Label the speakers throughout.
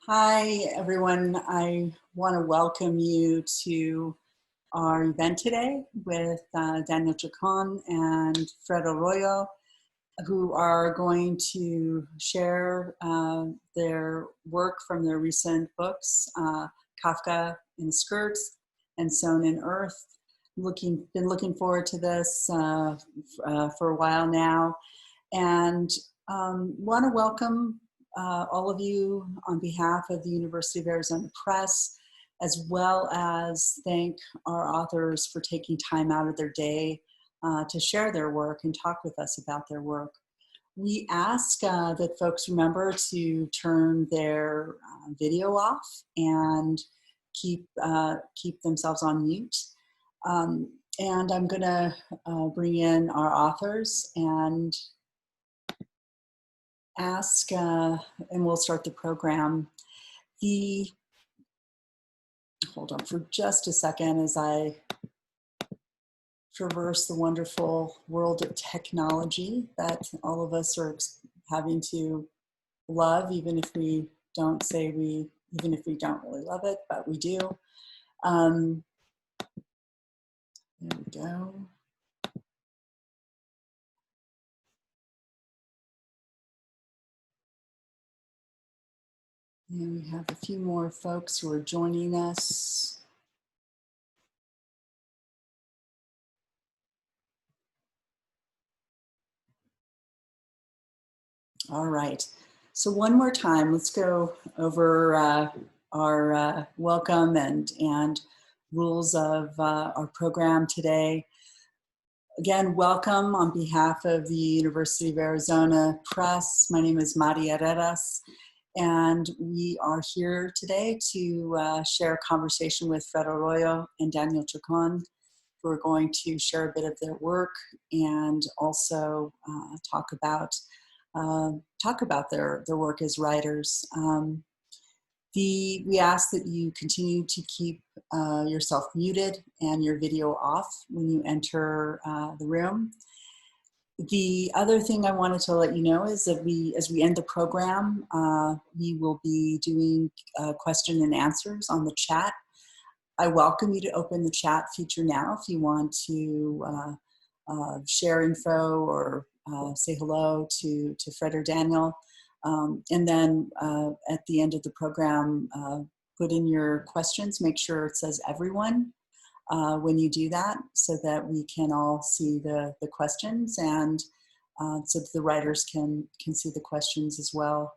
Speaker 1: Hi, everyone. I want to welcome you to our event today with Daniel Chacón and Fred Arroyo, who are going to share their work from their recent books, Kafka in Skirts and Sown in Earth. Been looking forward to this for a while now, and want to welcome all of you on behalf of the University of Arizona Press, as well as thank our authors for taking time out of their day to share their work and talk with us about their work. We ask that folks remember to turn their video off and keep themselves on mute. And I'm going to bring in our authors and ask, and we'll start the program. Hold on for just a second as I traverse the wonderful world of technology that all of us are having to love, even if we don't really love it, but we do. There we go. And we have a few more folks who are joining us. All right. So one more time, let's go over our welcome and rules of our program today. Again, welcome on behalf of the University of Arizona Press. My name is Mari Herreras, and we are here today to share a conversation with Fred Arroyo and Daniel Chacón, who are going to share a bit of their work and also talk about their work as writers. We ask that you continue to keep yourself muted and your video off when you enter the room. The other thing I wanted to let you know is that as we end the program, we will be doing question and answers on the chat. I welcome you to open the chat feature now if you want to share info or say hello to Fred or Daniel. And then at the end of the program, put in your questions. Make sure it says everyone when you do that so that we can all see the questions and so that the writers can see the questions as well.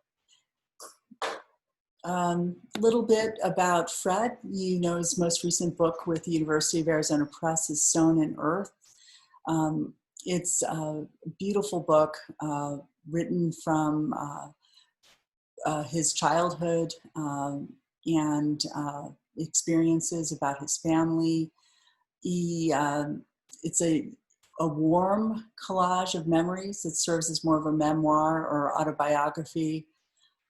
Speaker 1: Little bit about Fred. You know, his most recent book with the University of Arizona Press is Sown in Earth. It's a beautiful book written from his childhood and experiences about his family. It's a warm collage of memories that serves as more of a memoir or autobiography.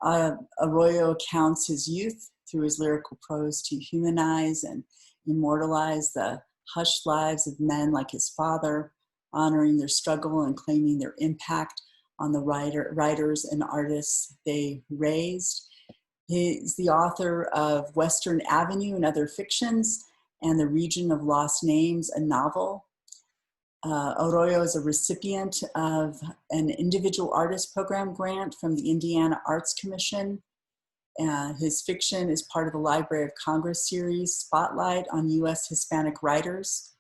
Speaker 1: Arroyo recounts his youth through his lyrical prose to humanize and immortalize the hushed lives of men like his father, honoring their struggle and claiming their impact on the writers and artists they raised. He's the author of Western Avenue and Other Fictions and The Region of Lost Names, a novel. Arroyo is a recipient of an individual artist program grant from the Indiana Arts Commission. His fiction is part of the Library of Congress series Spotlight on U.S. Hispanic Writers.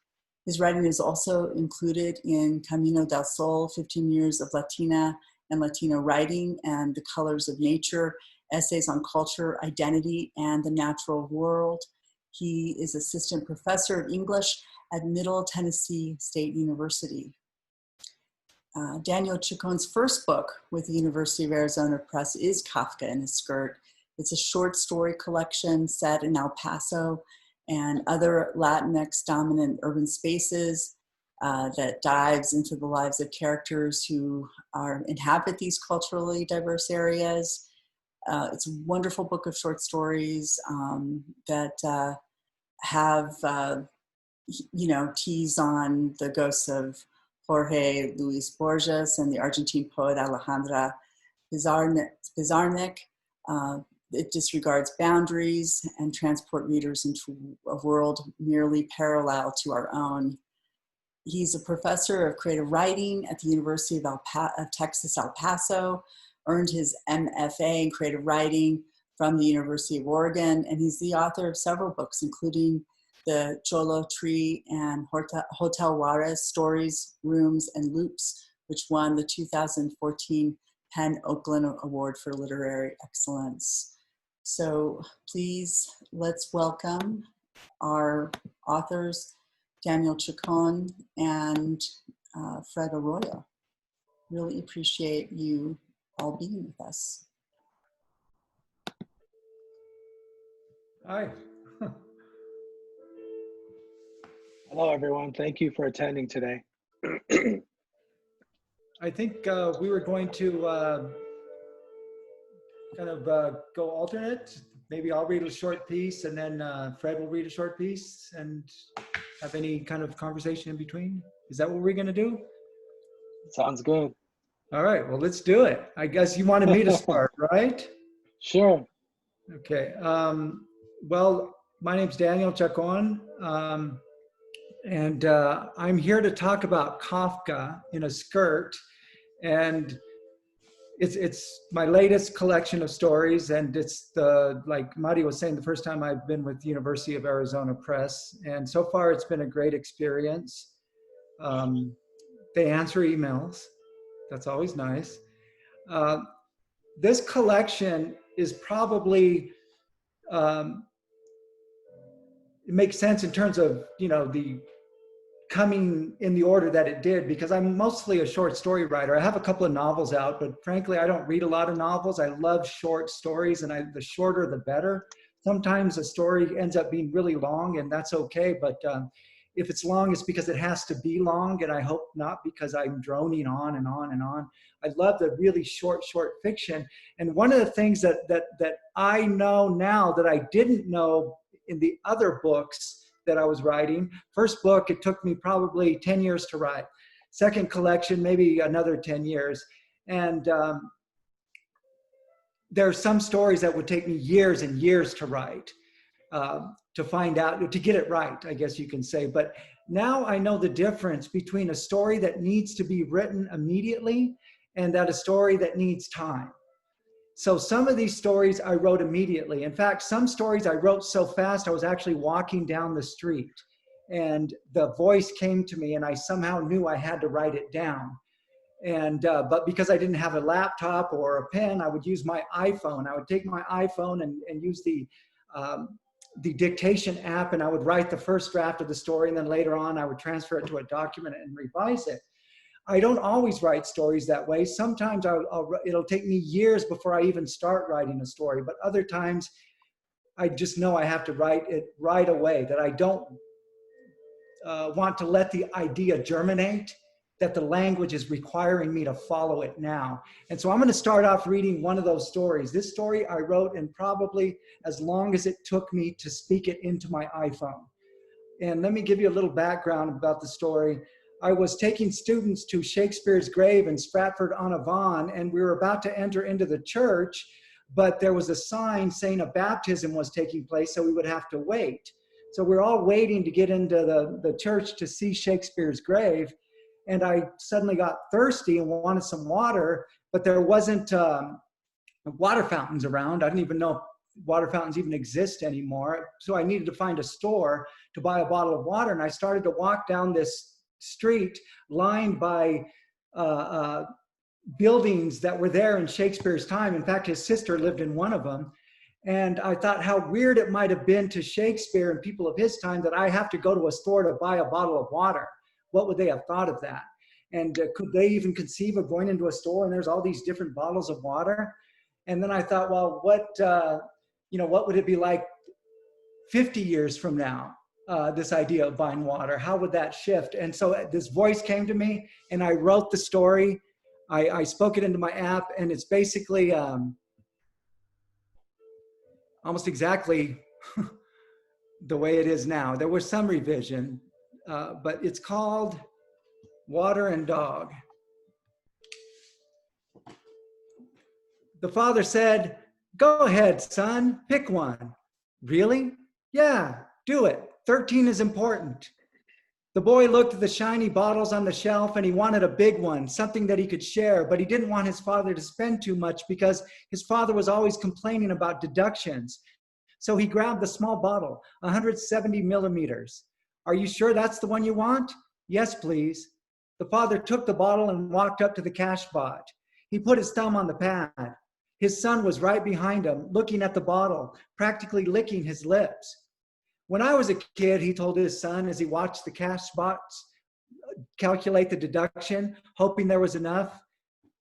Speaker 1: His writing is also included in Camino del Sol, 15 Years of Latina and Latino Writing, and The Colors of Nature, Essays on Culture, Identity, and the Natural World. He is assistant professor of English at Middle Tennessee State University. Daniel Chacón's first book with the University of Arizona Press is Kafka in a Skirt. It's a short story collection set in El Paso and other Latinx dominant urban spaces that dives into the lives of characters who inhabit these culturally diverse areas. It's a wonderful book of short stories that have, tease on the ghosts of Jorge Luis Borges and the Argentine poet Alejandra Pizarnik. it disregards boundaries and transport readers into a world merely parallel to our own. He's a professor of creative writing at the University of Texas, El Paso, earned his MFA in creative writing from the University of Oregon, and he's the author of several books, including The Cholo Tree and Hotel Juarez, Stories, Rooms, and Loops, which won the 2014 PEN Oakland Award for Literary Excellence. So please, let's welcome our authors, Daniel Chacón and Fred Arroyo. Really appreciate you all being with us.
Speaker 2: Hi.
Speaker 3: Hello, everyone. Thank you for attending today.
Speaker 2: I think we were going to kind of go alternate. Maybe I'll read a short piece and then Fred will read a short piece and have any kind of conversation in between. Is that what we're going to do?
Speaker 3: Sounds good.
Speaker 2: All right, well, let's do it. I guess you wanted me to start, right?
Speaker 3: Sure.
Speaker 2: Okay. Well, my name's Daniel Chacón, and I'm here to talk about Kafka in a Skirt, and it's my latest collection of stories, and it's like Mari was saying, the first time I've been with University of Arizona Press, and so far it's been a great experience. They answer emails. That's always nice. This collection is probably, it makes sense in terms of, the coming in the order that it did, because I'm mostly a short story writer. I have a couple of novels out, but frankly, I don't read a lot of novels. I love short stories, and the shorter, the better. Sometimes a story ends up being really long, and that's okay, but if it's long, it's because it has to be long, and I hope not because I'm droning on and on and on. I love the really short fiction. And one of the things that I know now that I didn't know in the other books that I was writing. First book, it took me probably 10 years to write. Second collection, maybe another 10 years. And there are some stories that would take me years and years to write, to find out, to get it right, I guess you can say. But now I know the difference between a story that needs to be written immediately and that a story that needs time. So some of these stories I wrote immediately. In fact, some stories I wrote so fast, I was actually walking down the street and the voice came to me and I somehow knew I had to write it down. And, but because I didn't have a laptop or a pen, I would use my iPhone. I would take my iPhone and use the dictation app, and I would write the first draft of the story. And then later on, I would transfer it to a document and revise it. I don't always write stories that way. Sometimes it'll take me years before I even start writing a story, but other times I just know I have to write it right away, that I don't want to let the idea germinate, that the language is requiring me to follow it now. And so I'm going to start off reading one of those stories. This story I wrote in probably as long as it took me to speak it into my iPhone. And let me give you a little background about the story. I was taking students to Shakespeare's grave in Stratford-on-Avon, and we were about to enter into the church, but there was a sign saying a baptism was taking place, so we would have to wait. So we're all waiting to get into the church to see Shakespeare's grave, and I suddenly got thirsty and wanted some water, but there wasn't water fountains around. I didn't even know if water fountains even exist anymore, so I needed to find a store to buy a bottle of water, and I started to walk down this street lined by buildings that were there in Shakespeare's time. In fact, his sister lived in one of them. And I thought how weird it might have been to Shakespeare and people of his time that I have to go to a store to buy a bottle of water. What would they have thought of that? And could they even conceive of going into a store and there's all these different bottles of water? And then I thought, well, what would it be like 50 years from now? This idea of buying water, how would that shift? And so this voice came to me and I wrote the story. I spoke it into my app, and it's basically almost exactly the way it is now. There was some revision, but it's called Water and Dog. The father said, Go ahead, son, pick one. Really? Yeah, do it. 13 is important. The boy looked at the shiny bottles on the shelf and he wanted a big one, something that he could share, but he didn't want his father to spend too much because his father was always complaining about deductions. So he grabbed the small bottle, 170 millimeters. Are you sure that's the one you want? Yes, please. The father took the bottle and walked up to the cash bot. He put his thumb on the pad. His son was right behind him, looking at the bottle, practically licking his lips. When I was a kid, he told his son as he watched the cash bots calculate the deduction, hoping there was enough,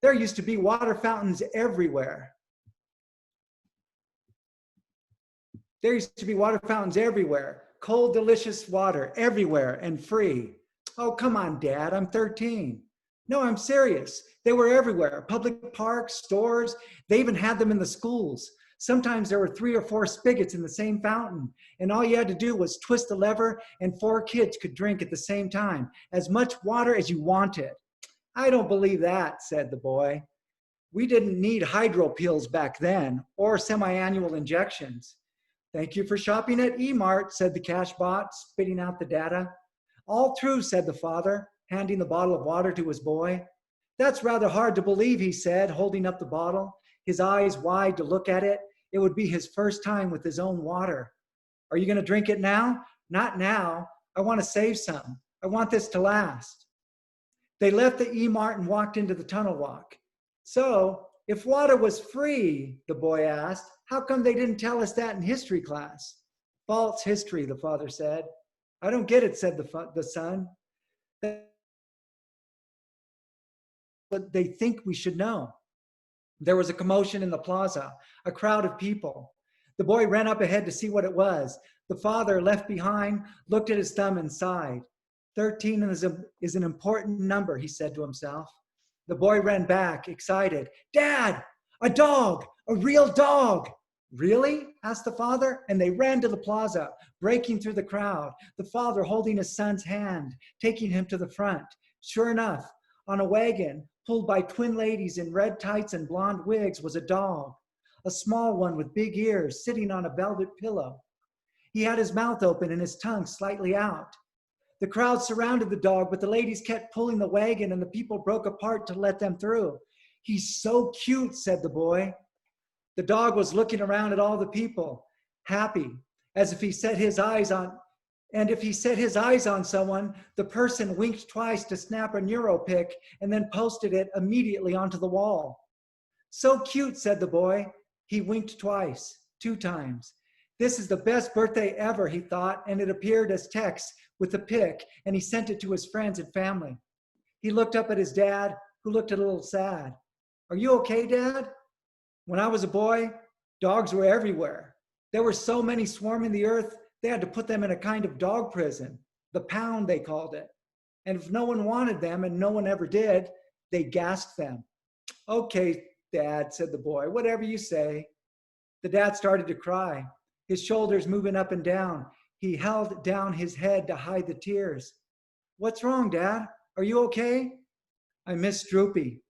Speaker 2: there used to be water fountains everywhere. There used to be water fountains everywhere, cold, delicious water everywhere and free. Oh, come on, Dad, I'm 13. No, I'm serious. They were everywhere, public parks, stores. They even had them in the schools. Sometimes there were 3 or 4 spigots in the same fountain, and all you had to do was twist the lever and 4 kids could drink at the same time, as much water as you wanted. I don't believe that, said the boy. We didn't need hydro pills back then, or semi-annual injections. Thank you for shopping at eMart, said the cash bot, spitting out the data. All true, said the father, handing the bottle of water to his boy. That's rather hard to believe, he said, holding up the bottle, his eyes wide to look at it. It would be his first time with his own water. Are you going to drink it now? Not now. I want to save some. I want this to last. They left the eMart and walked into the tunnel walk. So, if water was free, the boy asked, how come they didn't tell us that in history class? False history, the father said. I don't get it, said the son. But they think we should know. There was a commotion in the plaza, a crowd of people. The boy ran up ahead to see what it was. The father, left behind, looked at his thumb and sighed. 13 is an important number, he said to himself. The boy ran back, excited. Dad, a dog, a real dog. Really? Asked the father, and they ran to the plaza, breaking through the crowd, the father holding his son's hand, taking him to the front. Sure enough, on a wagon, pulled by twin ladies in red tights and blonde wigs, was a dog, a small one with big ears, sitting on a velvet pillow. He had his mouth open and his tongue slightly out. The crowd surrounded the dog, but the ladies kept pulling the wagon and the people broke apart to let them through. He's so cute, said the boy. The dog was looking around at all the people, happy, as if he set his eyes on, and if he set his eyes on someone, the person winked twice to snap a neuropic and then posted it immediately onto the wall. So cute, said the boy. He winked twice, 2 times. This is the best birthday ever, he thought, and it appeared as text with the pic, and he sent it to his friends and family. He looked up at his dad, who looked a little sad. Are you okay, Dad? When I was a boy, dogs were everywhere. There were so many swarming the earth, they had to put them in a kind of dog prison, the pound they called it. And if no one wanted them, and no one ever did, they gassed them. Okay, Dad, said the boy, whatever you say. The dad started to cry, his shoulders moving up and down. He held down his head to hide the tears. What's wrong, Dad? Are you okay? I miss Droopy.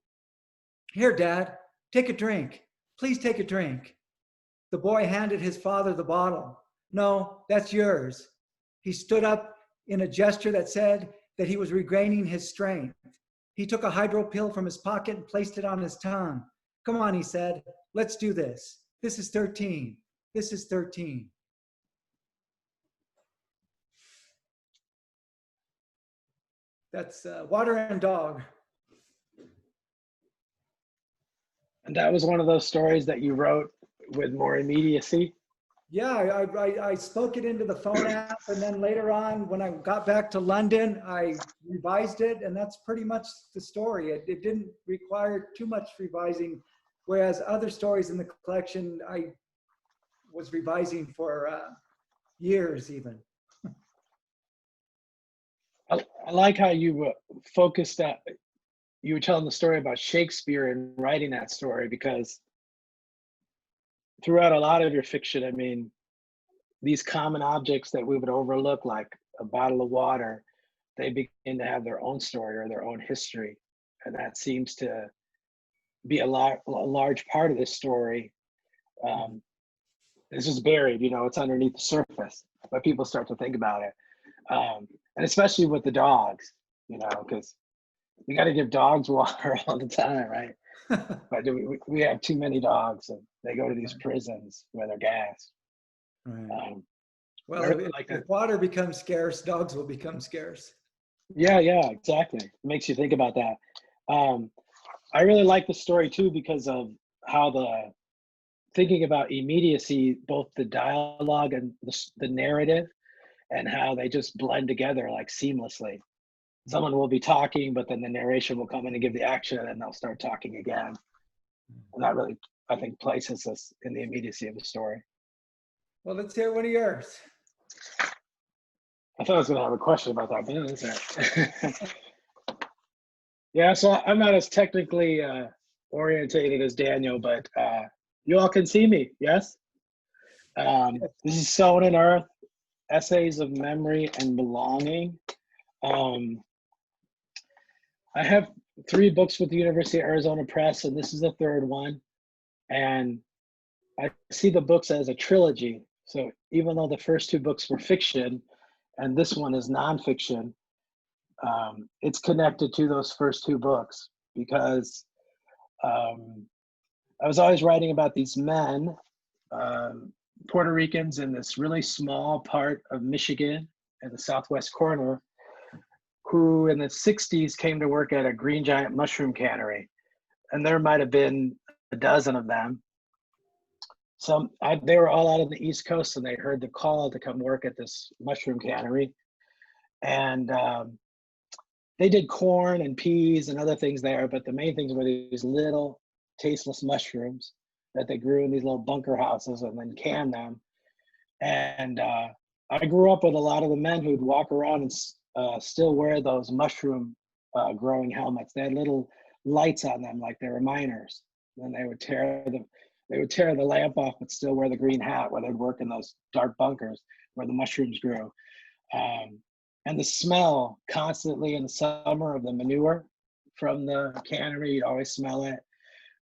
Speaker 2: Here, Dad, take a drink. Please take a drink. The boy handed his father the bottle. No, that's yours. He stood up in a gesture that said that he was regaining his strength. He took a hydro pill from his pocket and placed it on his tongue. Come on, he said, let's do this. This is 13. This is 13. That's Water and Dog.
Speaker 3: And that was one of those stories that you wrote with more immediacy.
Speaker 2: Yeah, I spoke it into the phone app, and then later on, when I got back to London, I revised it, and that's pretty much the story. It didn't require too much revising, whereas other stories in the collection, I was revising for years even.
Speaker 3: I like how you focused that. You were telling the story about Shakespeare and writing that story, because throughout a lot of your fiction, I mean, these common objects that we would overlook, like a bottle of water, they begin to have their own story or their own history. And that seems to be a large part of this story. It's just buried, you know, it's underneath the surface, but people start to think about it. And especially with the dogs, you know, because we got to give dogs water all the time, right? But we have too many dogs, and they go to these prisons where they're gassed.
Speaker 2: Right.
Speaker 3: Um,
Speaker 2: Well,
Speaker 3: I really
Speaker 2: if water becomes scarce, dogs will become scarce.
Speaker 3: yeah, exactly. It makes you think about that. I really like the story too because of how the thinking about immediacy, both the dialogue and the narrative, and how they just blend together like seamlessly. Someone will be talking, but then the narration will come in and give the action, and they'll start talking again. And that really, I think, places us in the immediacy of the story.
Speaker 2: Well, let's hear one of yours.
Speaker 3: I thought I was going to have a question about that, but no, that's it. Yeah, so I'm not as technically orientated as Daniel, but you all can see me, yes? This is Sown in Earth, Essays of Memory and Belonging. I have 3 books with the University of Arizona Press, and this is the 3rd one. And I see the books as a trilogy. So even though the first 2 books were fiction, and this one is nonfiction, it's connected to those first 2 books because I was always writing about these men, Puerto Ricans in this really small part of Michigan in the southwest corner, who in the 60s came to work at a green giant mushroom cannery. And there might have been a dozen of them. They were all out on the East Coast, and they heard the call to come work at this mushroom cannery. And they did corn and peas and other things there, but the main things were these little tasteless mushrooms that they grew in these little bunker houses and then canned them. And I grew up with a lot of the men who'd walk around and still wear those mushroom growing helmets. They had little lights on them like they were miners. And they would tear the lamp off but still wear the green hat while they'd work in those dark bunkers where the mushrooms grew. And the smell constantly in the summer of the manure from the cannery, you'd always smell it.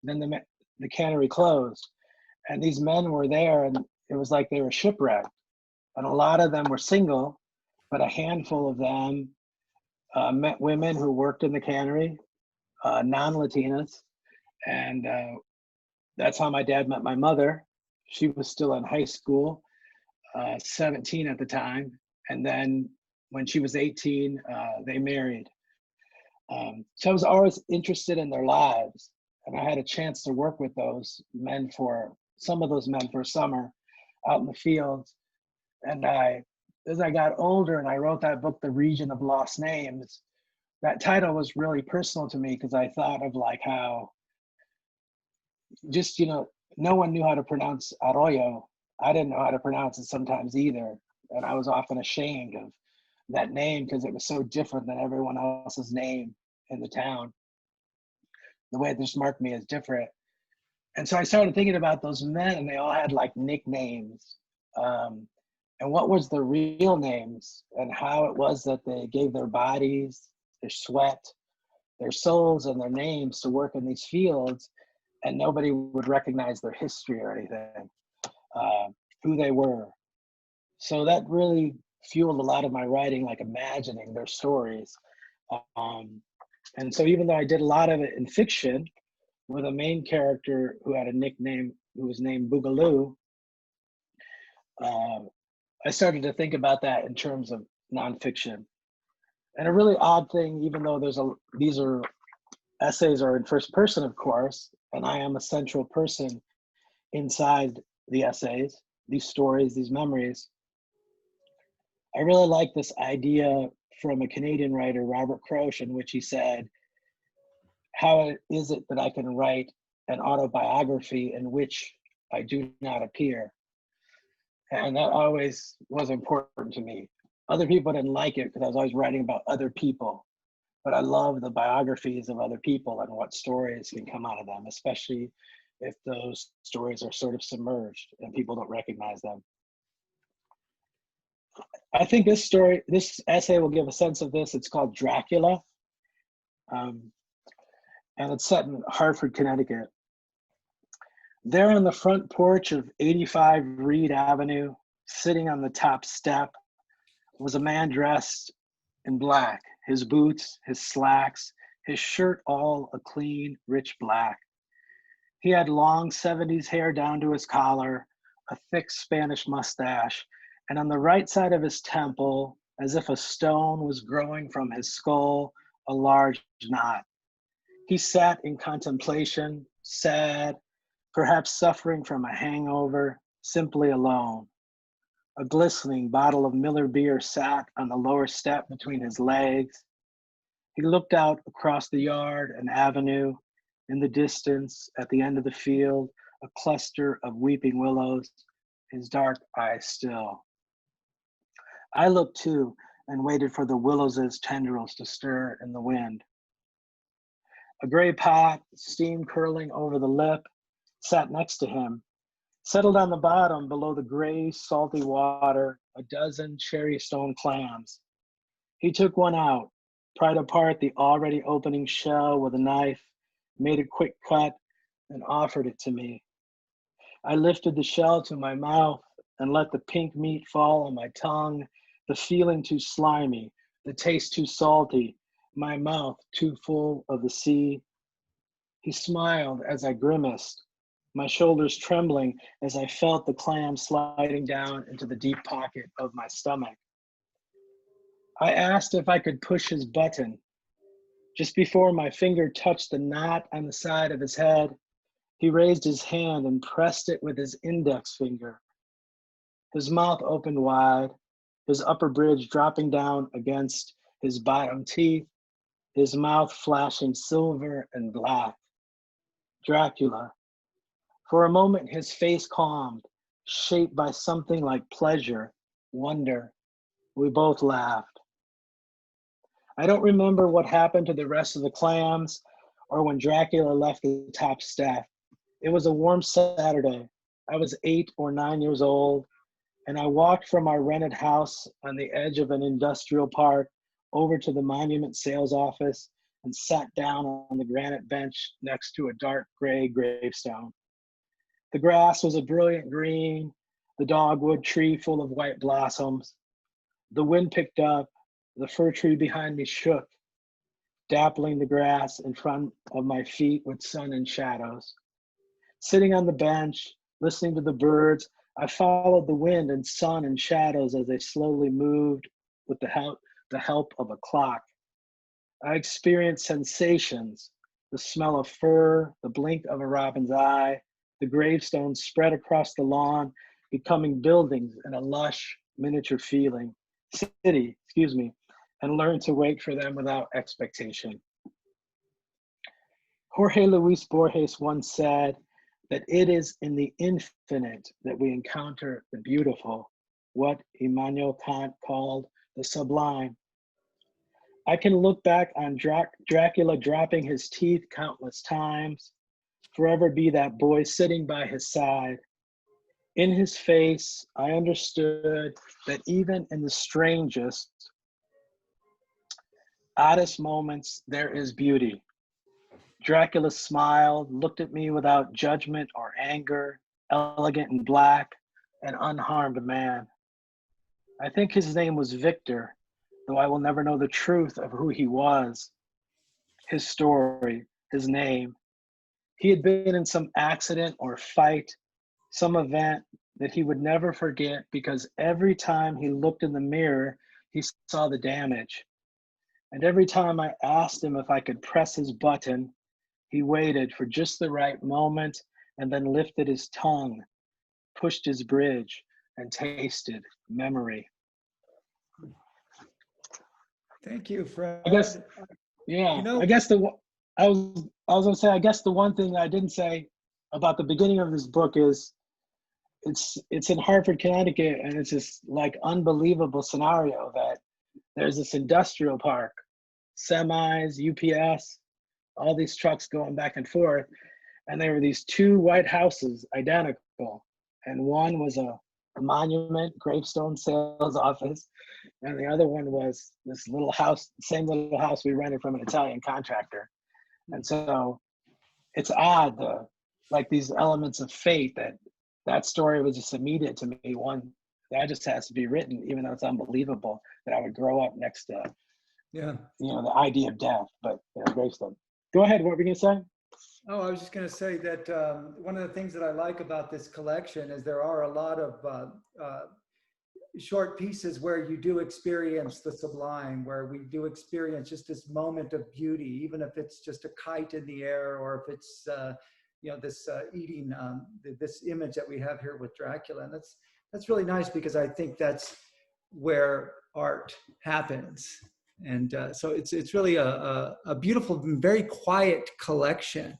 Speaker 3: And then the cannery closed, and these men were there, and it was like they were shipwrecked. And a lot of them were single, but a handful of them met women who worked in the cannery, non-Latinas. And that's how my dad met my mother. She was still in high school, 17 at the time. And then when she was 18, they married. So I was always interested in their lives. And I had a chance to work with some of those men for a summer out in the fields. And as I got older and I wrote that book, The Region of Lost Names, that title was really personal to me because I thought of like how just, no one knew how to pronounce Arroyo. I didn't know how to pronounce it sometimes either. And I was often ashamed of that name because it was so different than everyone else's name in the town. The way it just marked me as different. And so I started thinking about those men, and they all had like nicknames. And what was the real names, and how it was that they gave their bodies, their sweat, their souls, and their names to work in these fields, and nobody would recognize their history or anything, who they were. So that really fueled a lot of my writing, like imagining their stories. And so even though I did a lot of it in fiction with a main character who had a nickname who was named Boogaloo, I started to think about that in terms of nonfiction. And a really odd thing, even though these essays are in first person, of course, and I am a central person inside the essays, these stories, these memories, I really like this idea from a Canadian writer, Robert Croce, in which he said, how is it that I can write an autobiography in which I do not appear? And that always was important to me. Other people didn't like it because I was always writing about other people, but I love the biographies of other people and what stories can come out of them, especially if those stories are sort of submerged and people don't recognize them. I think this essay will give a sense of this. It's called Dracula. And it's set in Hartford, Connecticut. There on the front porch of 85 Reed Avenue, sitting on the top step, was a man dressed in black, his boots, his slacks, his shirt all a clean, rich black. He had long 70s hair down to his collar, a thick Spanish mustache, and on the right side of his temple, as if a stone was growing from his skull, a large knot. He sat in contemplation, sad, perhaps suffering from a hangover, simply alone. A glistening bottle of Miller beer sat on the lower step between his legs. He looked out across the yard and avenue. In the distance, at the end of the field, a cluster of weeping willows, his dark eyes still. I looked too and waited for the willows' tendrils to stir in the wind. A gray pot, steam curling over the lip, sat next to him. Settled on the bottom below the gray, salty water, a dozen cherry stone clams. He took one out, pried apart the already opening shell with a knife, made a quick cut, and offered it to me. I lifted the shell to my mouth and let the pink meat fall on my tongue, the feeling too slimy, the taste too salty, my mouth too full of the sea. He smiled as I grimaced, my shoulders trembling as I felt the clam sliding down into the deep pocket of my stomach. I asked if I could push his button. Just before my finger touched the knot on the side of his head, he raised his hand and pressed it with his index finger. His mouth opened wide, his upper bridge dropping down against his bottom teeth, his mouth flashing silver and black. Dracula. For a moment, his face calmed, shaped by something like pleasure, wonder. We both laughed. I don't remember what happened to the rest of the clams or when Dracula left the top step. It was a warm Saturday. I was 8 or 9 years old, and I walked from our rented house on the edge of an industrial park over to the monument sales office and sat down on the granite bench next to a dark gray gravestone. The grass was a brilliant green, the dogwood tree full of white blossoms. The wind picked up, the fir tree behind me shook, dappling the grass in front of my feet with sun and shadows. Sitting on the bench, listening to the birds, I followed the wind and sun and shadows as they slowly moved with the help of a clock. I experienced sensations, the smell of fur, the blink of a robin's eye, the gravestones spread across the lawn, becoming buildings in a lush, miniature city, and learned to wait for them without expectation. Jorge Luis Borges once said that it is in the infinite that we encounter the beautiful, what Immanuel Kant called the sublime. I can look back on Dracula dropping his teeth countless times, forever be that boy sitting by his side. In his face, I understood that even in the strangest, oddest moments, there is beauty. Dracula smiled, looked at me without judgment or anger, elegant in black, an unharmed man. I think his name was Victor, though I will never know the truth of who he was, his story, his name. He had been in some accident or fight, some event that he would never forget because every time he looked in the mirror, he saw the damage. And every time I asked him if I could press his button, he waited for just the right moment and then lifted his tongue, pushed his bridge, and tasted memory.
Speaker 2: Thank you, Fred.
Speaker 3: I guess, yeah.
Speaker 2: You know,
Speaker 3: I guess I was gonna say. I guess the one thing I didn't say about the beginning of this book is it's in Hartford, Connecticut, and it's this like unbelievable scenario that there's this industrial park, semis, UPS, all these trucks going back and forth, and there were these two white houses, identical, and one was a monument gravestone sales office, and the other one was this little house, same little house we rented from an Italian contractor. And so it's odd, like these elements of faith that story was just immediate to me. One that just has to be written, even though it's unbelievable that I would grow up next to,
Speaker 2: Yeah.
Speaker 3: the idea of death. But great stuff. Go ahead. What were you gonna say?
Speaker 2: Oh, I was just going to say that one of the things that I like about this collection is there are a lot of short pieces where you do experience the sublime, where we do experience just this moment of beauty, even if it's just a kite in the air, or if it's this eating this image that we have here with Dracula. And that's really nice, because I think that's where art happens. And so it's really a beautiful, very quiet collection.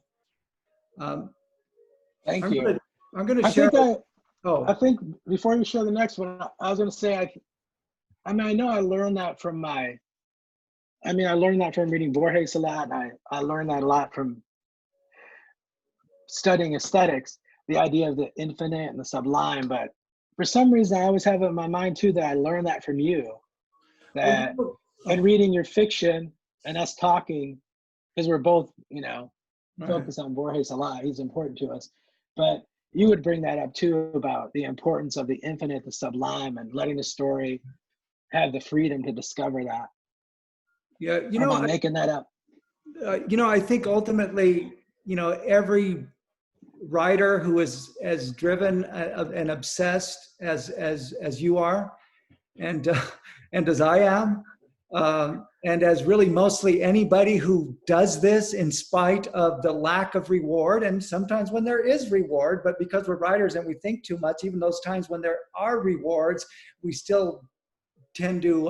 Speaker 3: Thank you.
Speaker 2: I'm gonna share.
Speaker 3: I think before you share the next one, I was gonna say I know I learned that from I learned that from reading Borges a lot. And I learned that a lot from studying aesthetics, the idea of the infinite and the sublime. But for some reason, I always have it in my mind too that I learned that from you. That and reading your fiction and us talking, because we're both, focus on Borges a lot. He's important to us. But you would bring that up too, about the importance of the infinite, the sublime, and letting the story have the freedom to discover that.
Speaker 2: Yeah,
Speaker 3: I'm making that up.
Speaker 2: I think ultimately, every writer who is as driven and obsessed as you are, and as I am, and as really mostly anybody who does this in spite of the lack of reward, and sometimes when there is reward, but because we're writers and we think too much, even those times when there are rewards, we still tend to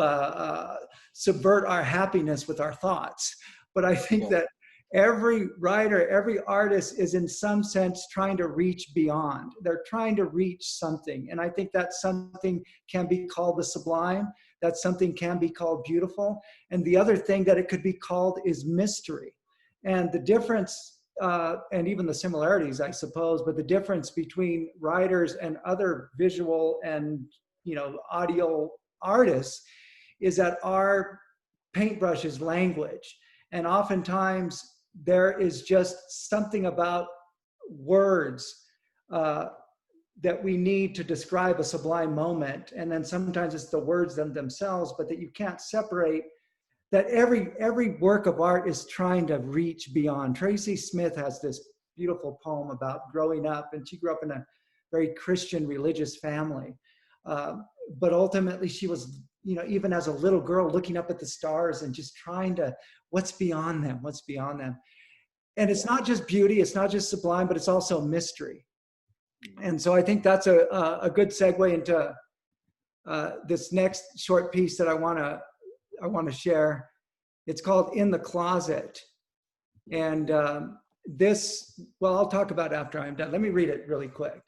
Speaker 2: subvert our happiness with our thoughts. But I think that every writer, every artist is in some sense trying to reach beyond. They're trying to reach something. And I think that something can be called the sublime. That something can be called beautiful. And the other thing that it could be called is mystery. And the difference, and even the similarities, I suppose, but the difference between writers and other visual and audio artists is that our paintbrush is language. And oftentimes there is just something about words that we need to describe a sublime moment. And then sometimes it's the words themselves, but that you can't separate, that every work of art is trying to reach beyond. Tracy Smith has this beautiful poem about growing up, and she grew up in a very Christian religious family. But ultimately she was, even as a little girl, looking up at the stars and just trying to, what's beyond them? What's beyond them? And it's not just beauty, it's not just sublime, but it's also mystery. And so I think that's a good segue into this next short piece that I want to share. It's called "In the Closet," and I'll talk about it after I'm done. Let me read it really quick.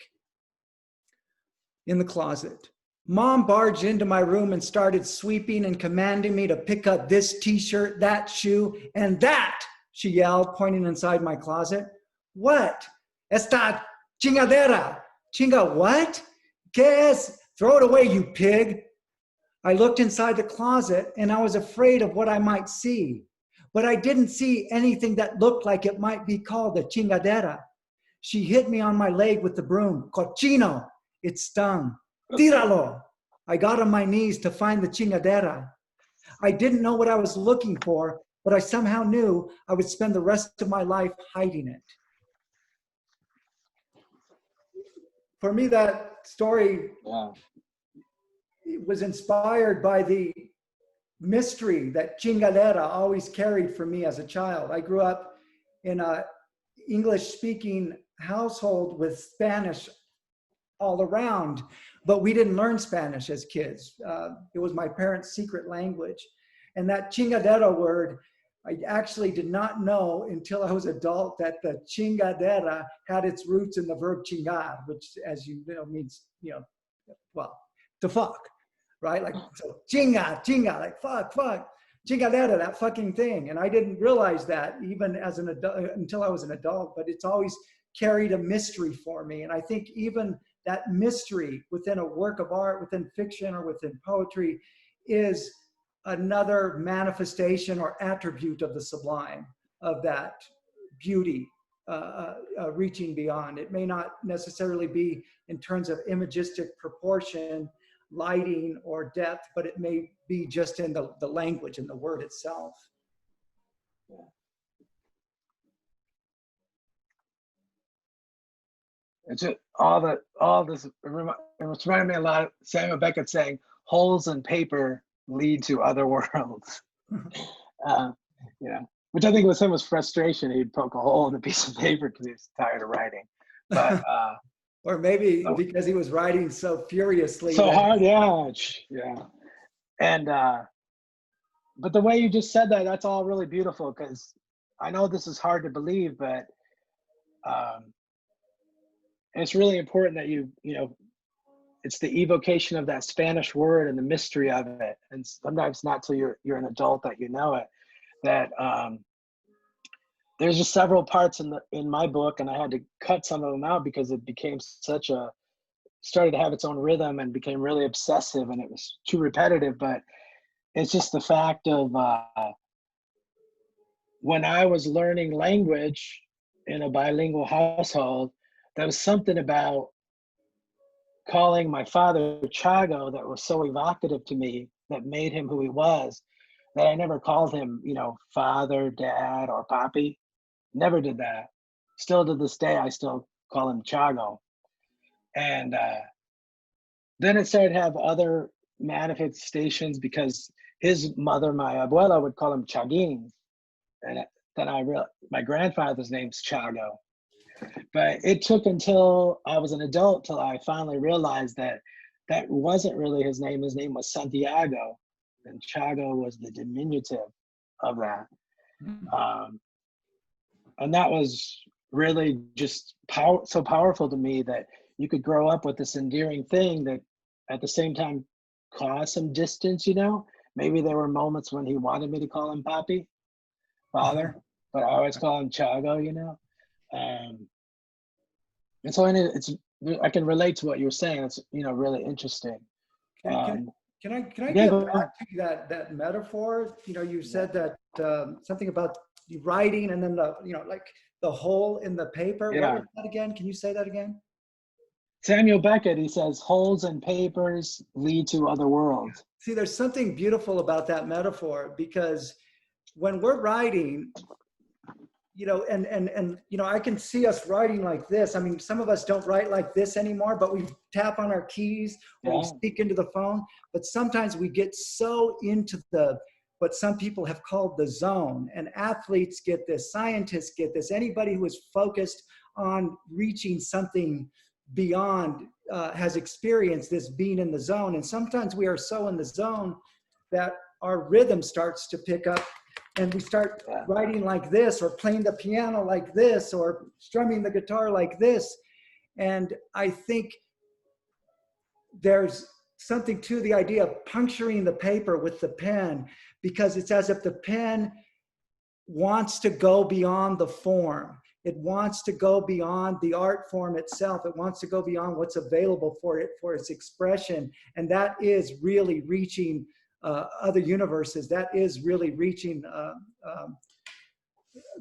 Speaker 2: In the closet. Mom barged into my room and started sweeping and commanding me to pick up this t-shirt, that shoe, and that, she yelled, pointing inside my closet. What? Esta chingadera. Chinga what? ¿Qué es? Throw it away, you pig. I looked inside the closet and I was afraid of what I might see. But I didn't see anything that looked like it might be called a chingadera. She hit me on my leg with the broom. Cochino. It stung. Tíralo. I got on my knees to find the chingadera. I didn't know what I was looking for, but I somehow knew I would spend the rest of my life hiding it. For me, that story was inspired by the mystery that chingadera always carried for me as a child. I grew up in an English-speaking household with Spanish all around, but we didn't learn Spanish as kids. It was my parents' secret language. And that chingadera word, I actually did not know until I was adult that the chingadera had its roots in the verb chingar, which, as you know, means, to fuck, right? Like, so chinga, like fuck, chingadera, that fucking thing. And I didn't realize that even as an adult, until I was an adult, but it's always carried a mystery for me. And I think even that mystery within a work of art, within fiction or within poetry, is another manifestation or attribute of the sublime, of that beauty reaching beyond. It may not necessarily be in terms of imagistic proportion, lighting, or depth, but it may be just in the language and the word itself.
Speaker 3: It's just all this. It's reminding me a lot of Samuel Beckett saying, "Holes in paper lead to other worlds." You know, which I think was him was frustration. He'd poke a hole in a piece of paper because he was tired of writing. But
Speaker 2: or maybe because he was writing so furiously.
Speaker 3: So hard, yeah. And but the way you just said that, that's all really beautiful, because I know this is hard to believe, but it's really important that you know, it's the evocation of that Spanish word and the mystery of it. And sometimes not till you're an adult that you know it. That there's just several parts in my book, and I had to cut some of them out because it became started to have its own rhythm and became really obsessive, and it was too repetitive. But it's just the fact of when I was learning language in a bilingual household, there was something about calling my father Chago that was so evocative to me, that made him who he was, that I never called him, you know, father, dad, or papi. Never did that. Still to this day, I still call him Chago. And then it started to have other manifestations, because his mother, my abuela, would call him Chagin. And then I realized my grandfather's name's Chago. But it took until I was an adult till I finally realized that that wasn't really his name. His name was Santiago, and Chago was the diminutive of that. And that was really just so powerful to me, that you could grow up with this endearing thing that at the same time caused some distance, you know? Maybe there were moments when he wanted me to call him Papi, father, but I always call him Chago, you know? And so I can relate to what you were saying. It's, you know, really interesting.
Speaker 2: Can I
Speaker 3: yeah,
Speaker 2: get back to that metaphor? You know, you said that something about you writing and then like the hole in the paper.
Speaker 3: Yeah.
Speaker 2: What was that again? Can you say that again?
Speaker 3: Samuel Beckett, he says, holes in papers lead to other worlds.
Speaker 2: See, there's something beautiful about that metaphor, because when we're writing, you know, and you know, I can see us writing like this. I mean, some of us don't write like this anymore, but we tap on our keys or we speak into the phone. But sometimes we get so into what some people have called the zone, and athletes get this, scientists get this, anybody who is focused on reaching something beyond has experienced this being in the zone. And sometimes we are so in the zone that our rhythm starts to pick up, and we start writing like this, or playing the piano like this, or strumming the guitar like this. And I think there's something to the idea of puncturing the paper with the pen, because it's as if the pen wants to go beyond the form. It wants to go beyond the art form itself. It wants to go beyond what's available for it, for its expression. And that is really reaching other universes. That is really reaching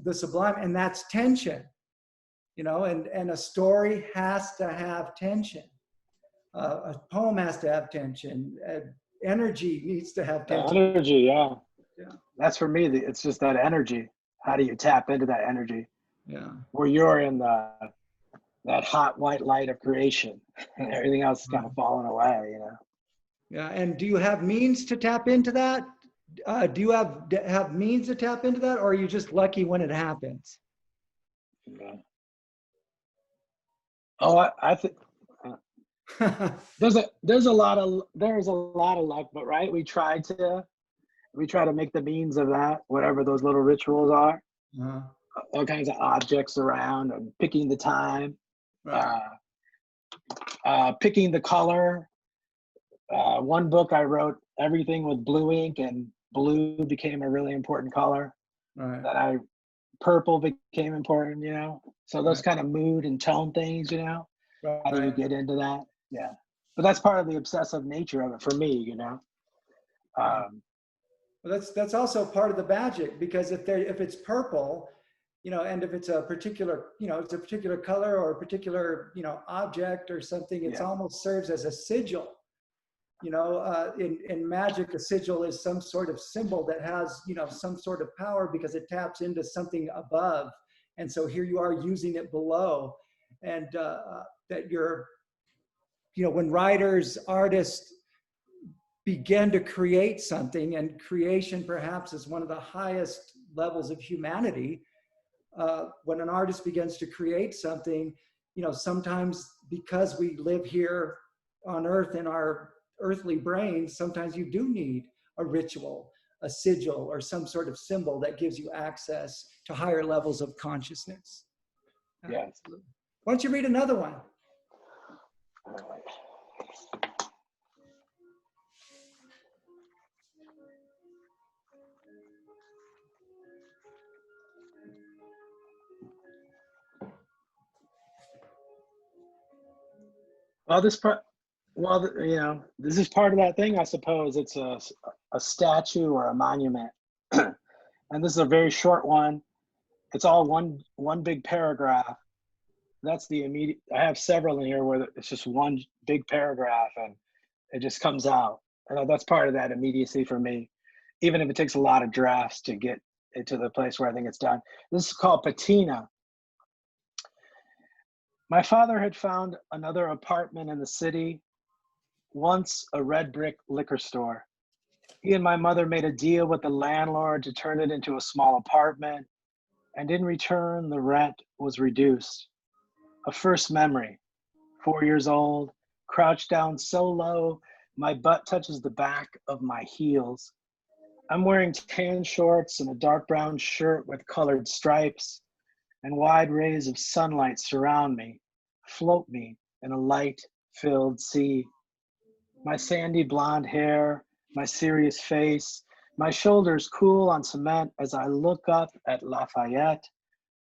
Speaker 2: the sublime, and that's tension, you know, and a story has to have tension. A poem has to have tension. Energy needs to have tension.
Speaker 3: Energy, yeah. That's for me, it's just that energy. How do you tap into that energy?
Speaker 2: Yeah.
Speaker 3: Where you're in that hot white light of creation, and everything else is kind of falling away, you know?
Speaker 2: Yeah, and do you have means to tap into that? Do you have means to tap into that, or are you just lucky when it happens?
Speaker 3: Yeah. Oh, I think there's a lot of luck, but right, we try to make the means of that, whatever those little rituals are. All kinds of objects around, and picking the time, picking the color. One book I wrote everything with blue ink, and blue became a really important color. Purple became important, you know? So those kind of mood and tone things, you know? How do you get into that? Yeah. But that's part of the obsessive nature of it for me, you know?
Speaker 2: Well, that's also part of the magic, because if it's purple, and if it's a particular, it's a particular color or a particular, object or something, it's almost serves as a sigil. In magic, a sigil is some sort of symbol that has, some sort of power because it taps into something above. And so here you are using it below. And that you're, when writers, artists begin to create something, and creation perhaps is one of the highest levels of humanity. When an artist begins to create something, sometimes because we live here on earth in our earthly brains, sometimes you do need a ritual, a sigil, or some sort of symbol that gives you access to higher levels of consciousness.
Speaker 3: Yes.
Speaker 2: Why don't you read another one?
Speaker 3: Well, this is part of that thing, I suppose. It's a statue or a monument. And this is a very short one. It's all one big paragraph. That's the immediate. I have several in here where it's just one big paragraph and it just comes out. And that's part of that immediacy for me, even if it takes a lot of drafts to get it to the place where I think it's done. This is called Patina. My father had found another apartment in the city, once a red brick liquor store. He and my mother made a deal with the landlord to turn it into a small apartment, and in return, the rent was reduced. A first memory, 4 years old, crouched down so low, my butt touches the back of my heels. I'm wearing tan shorts and a dark brown shirt with colored stripes, and wide rays of sunlight surround me, float me in a light-filled sea. My sandy blonde hair, my serious face, my shoulders cool on cement as I look up at Lafayette,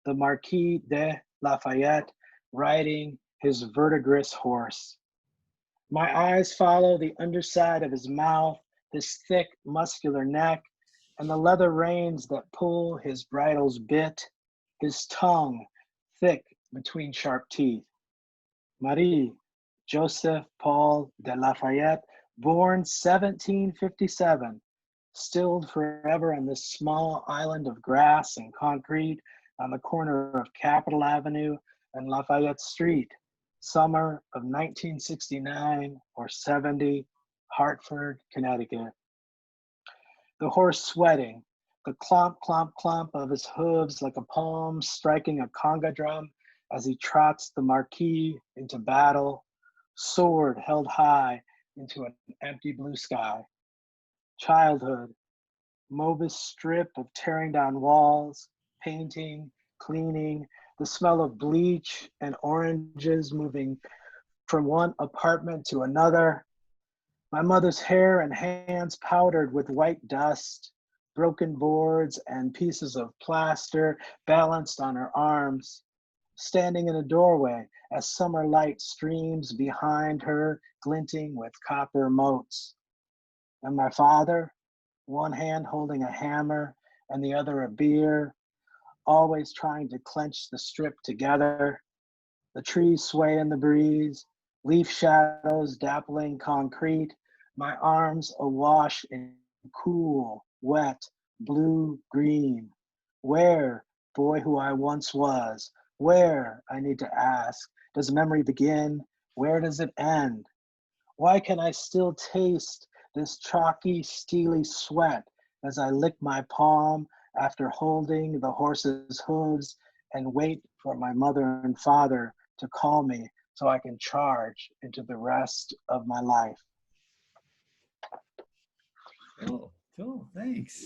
Speaker 3: the Marquis de Lafayette, riding his vertigrous horse. My eyes follow the underside of his mouth, his thick, muscular neck, and the leather reins that pull his bridle's bit, his tongue thick between sharp teeth. Marie Joseph Paul de Lafayette, born 1757, stilled forever on this small island of grass and concrete on the corner of Capitol Avenue and Lafayette Street, summer of 1969 or 70, Hartford, Connecticut. The horse sweating, the clomp, clomp, clomp of his hooves like a palm striking a conga drum as he trots the Marquis into battle, sword held high into an empty blue sky. Childhood, Mobius strip of tearing down walls, painting, cleaning, the smell of bleach and oranges moving from one apartment to another. My mother's hair and hands powdered with white dust, broken boards and pieces of plaster balanced on her arms, standing in a doorway as summer light streams behind her, glinting with copper motes. And my father, one hand holding a hammer and the other a beer, always trying to clench the strip together. The trees sway in the breeze, leaf shadows dappling concrete, my arms awash in cool, wet, blue-green. Where, boy who I once was, where, I need to ask, does memory begin? Where does it end? Why can I still taste this chalky, steely sweat as I lick my palm after holding the horse's hooves and wait for my mother and father to call me so I can charge into the rest of my life?
Speaker 2: Cool, thanks.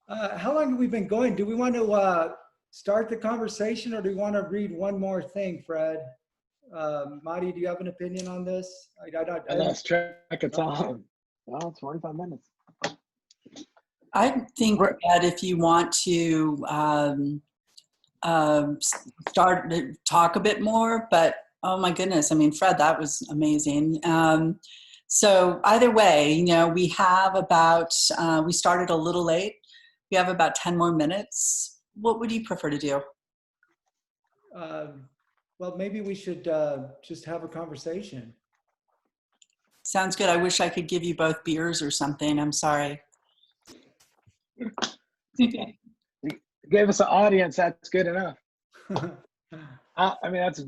Speaker 2: How long have we been going? Do we want to start the conversation, or do we want to read one more thing, Fred? Marty, do you have an opinion on this?
Speaker 3: I lost track of time. Well, it's 45 minutes.
Speaker 1: I think that if you want to start to talk a bit more, but oh my goodness, I mean, Fred, that was amazing. So either way, we have about, we started a little late. We have about 10 more minutes. What would you prefer to do?
Speaker 2: well, maybe we should just have a conversation.
Speaker 1: Sounds good. I wish I could give you both beers or something. I'm sorry.
Speaker 3: You gave us an audience. That's good enough. I mean, that's,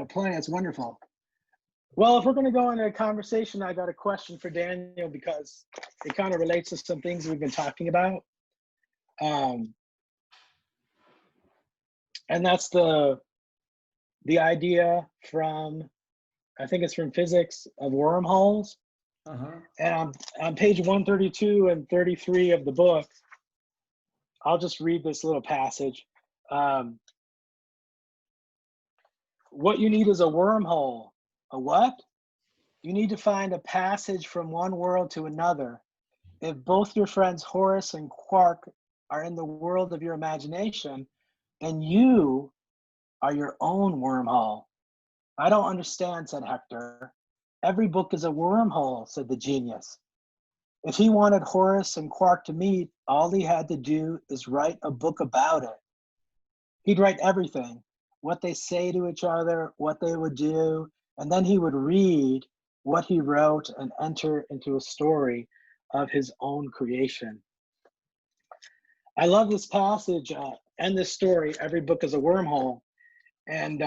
Speaker 3: plenty. That's wonderful. Well, if we're going to go into a conversation, I got a question for Daniel because it kind of relates to some things we've been talking about. And that's the idea from, I think it's from physics, of wormholes. And on page 132 and 33 of the book, I'll just read this little passage. What you need is a wormhole. A what? You need to find a passage from one world to another. If both your friends Horace and Quark are in the world of your imagination, then you are your own wormhole. I don't understand, said Hector. Every book is a wormhole, said the genius. If he wanted Horace and Quark to meet, all he had to do is write a book about it. He'd write everything, what they say to each other, what they would do, and then he would read what he wrote and enter into a story of his own creation. I love this passage and this story, every book is a wormhole. And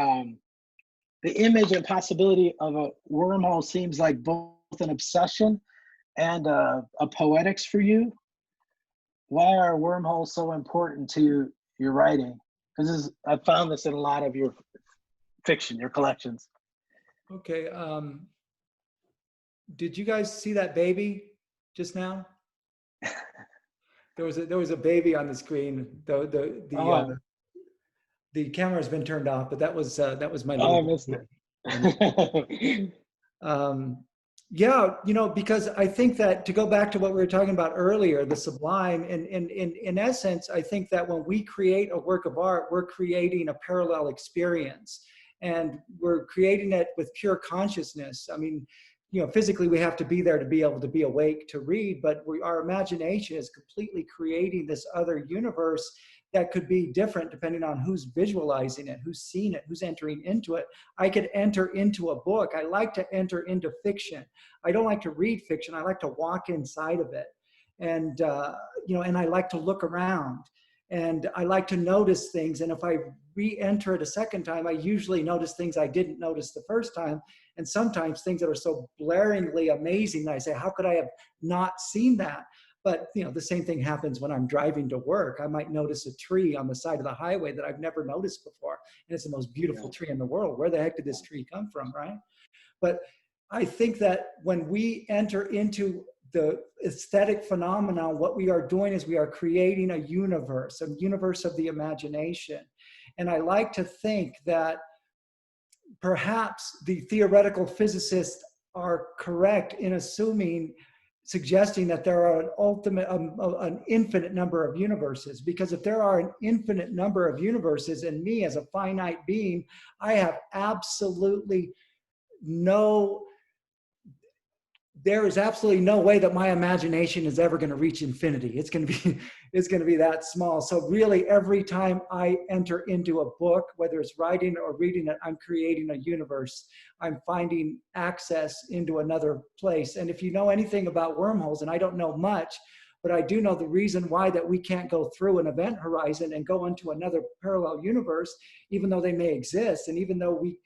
Speaker 3: the image and possibility of a wormhole seems like both an obsession and a poetics for you. Why are wormholes so important to your writing? Because I found this in a lot of your fiction, your collections.
Speaker 2: Okay. Did you guys see that baby just now? There was a baby on the screen. The camera's been turned off, but that was my little.
Speaker 3: I missed it.
Speaker 2: Yeah, because I think that, to go back to what we were talking about earlier, the sublime, and in essence, I think that when we create a work of art, we're creating a parallel experience, and we're creating it with pure consciousness. I mean, physically we have to be there to be able to be awake to read, but our imagination is completely creating this other universe that could be different depending on who's visualizing it, who's seeing it, who's entering into it. I could enter into a book. I like to enter into fiction. I don't like to read fiction. I like to walk inside of it. And, and I like to look around, and I like to notice things. And if I re-enter it a second time, I usually notice things I didn't notice the first time. And sometimes things that are so blaringly amazing that I say, how could I have not seen that? But the same thing happens when I'm driving to work. I might notice a tree on the side of the highway that I've never noticed before. And it's the most beautiful tree in the world. Where the heck did this tree come from, right? But I think that when we enter into the aesthetic phenomena, what we are doing is we are creating a universe of the imagination. And I like to think that perhaps the theoretical physicists are correct in suggesting that there are an infinite number of universes, because if there are an infinite number of universes, and me as a finite being, I have there is absolutely no way that my imagination is ever going to reach infinity. It's going to be that small. So really, every time I enter into a book, whether it's writing or reading it, I'm creating a universe. I'm finding access into another place. And if you know anything about wormholes, and I don't know much, but I do know the reason why that we can't go through an event horizon and go into another parallel universe, even though they may exist, and even though we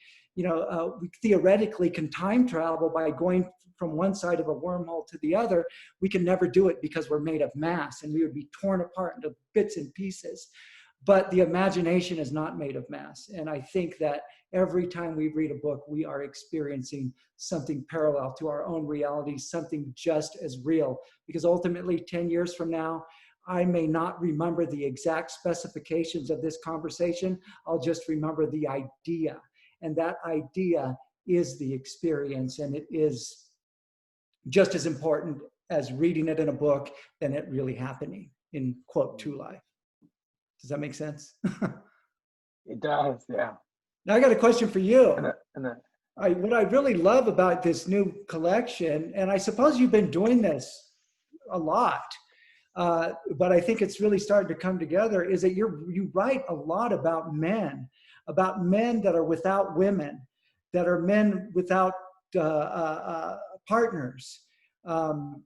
Speaker 2: theoretically can time travel by going from one side of a wormhole to the other, we can never do it because we're made of mass, and we would be torn apart into bits and pieces. But the imagination is not made of mass. And I think that every time we read a book, we are experiencing something parallel to our own reality, something just as real. Because ultimately, 10 years from now, I may not remember the exact specifications of this conversation. I'll just remember the idea. And that idea is the experience, and it is just as important as reading it in a book than it really happening in, quote, to life. Does that make sense?
Speaker 3: It does, yeah.
Speaker 2: Now I got a question for you.
Speaker 3: What
Speaker 2: I really love about this new collection, and I suppose you've been doing this a lot, but I think it's really started to come together, is that you write a lot about men. about men that are without women, that are men without partners. And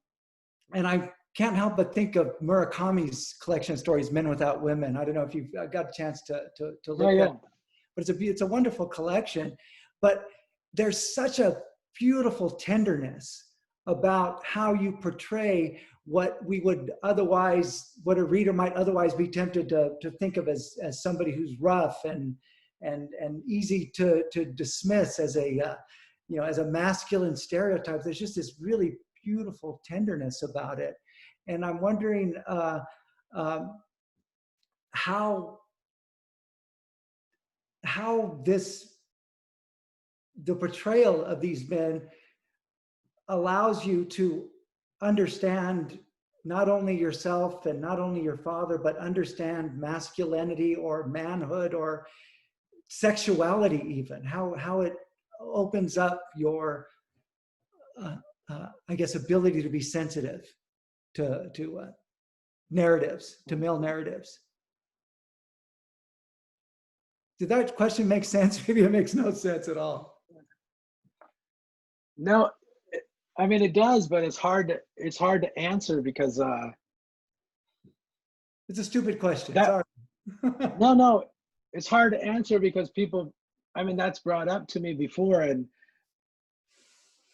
Speaker 2: I can't help but think of Murakami's collection of stories, Men Without Women. I don't know if you've got a chance to look at it, but it's a wonderful collection. But there's such a beautiful tenderness about how you portray what we would otherwise, what a reader might otherwise be tempted to think of as somebody who's rough and easy to dismiss as a as a masculine stereotype. There's just this really beautiful tenderness about it, and I'm wondering how the portrayal of these men allows you to understand not only yourself and not only your father, but understand masculinity or manhood or sexuality, even how it opens up your I guess ability to be sensitive to narratives, to male narratives. Did that question make sense? Maybe it makes no sense at all.
Speaker 3: No, I mean it does, but it's hard to answer because
Speaker 2: it's a stupid question.
Speaker 3: Sorry.
Speaker 2: No,
Speaker 3: no, it's hard to answer because people, I mean, that's brought up to me before, and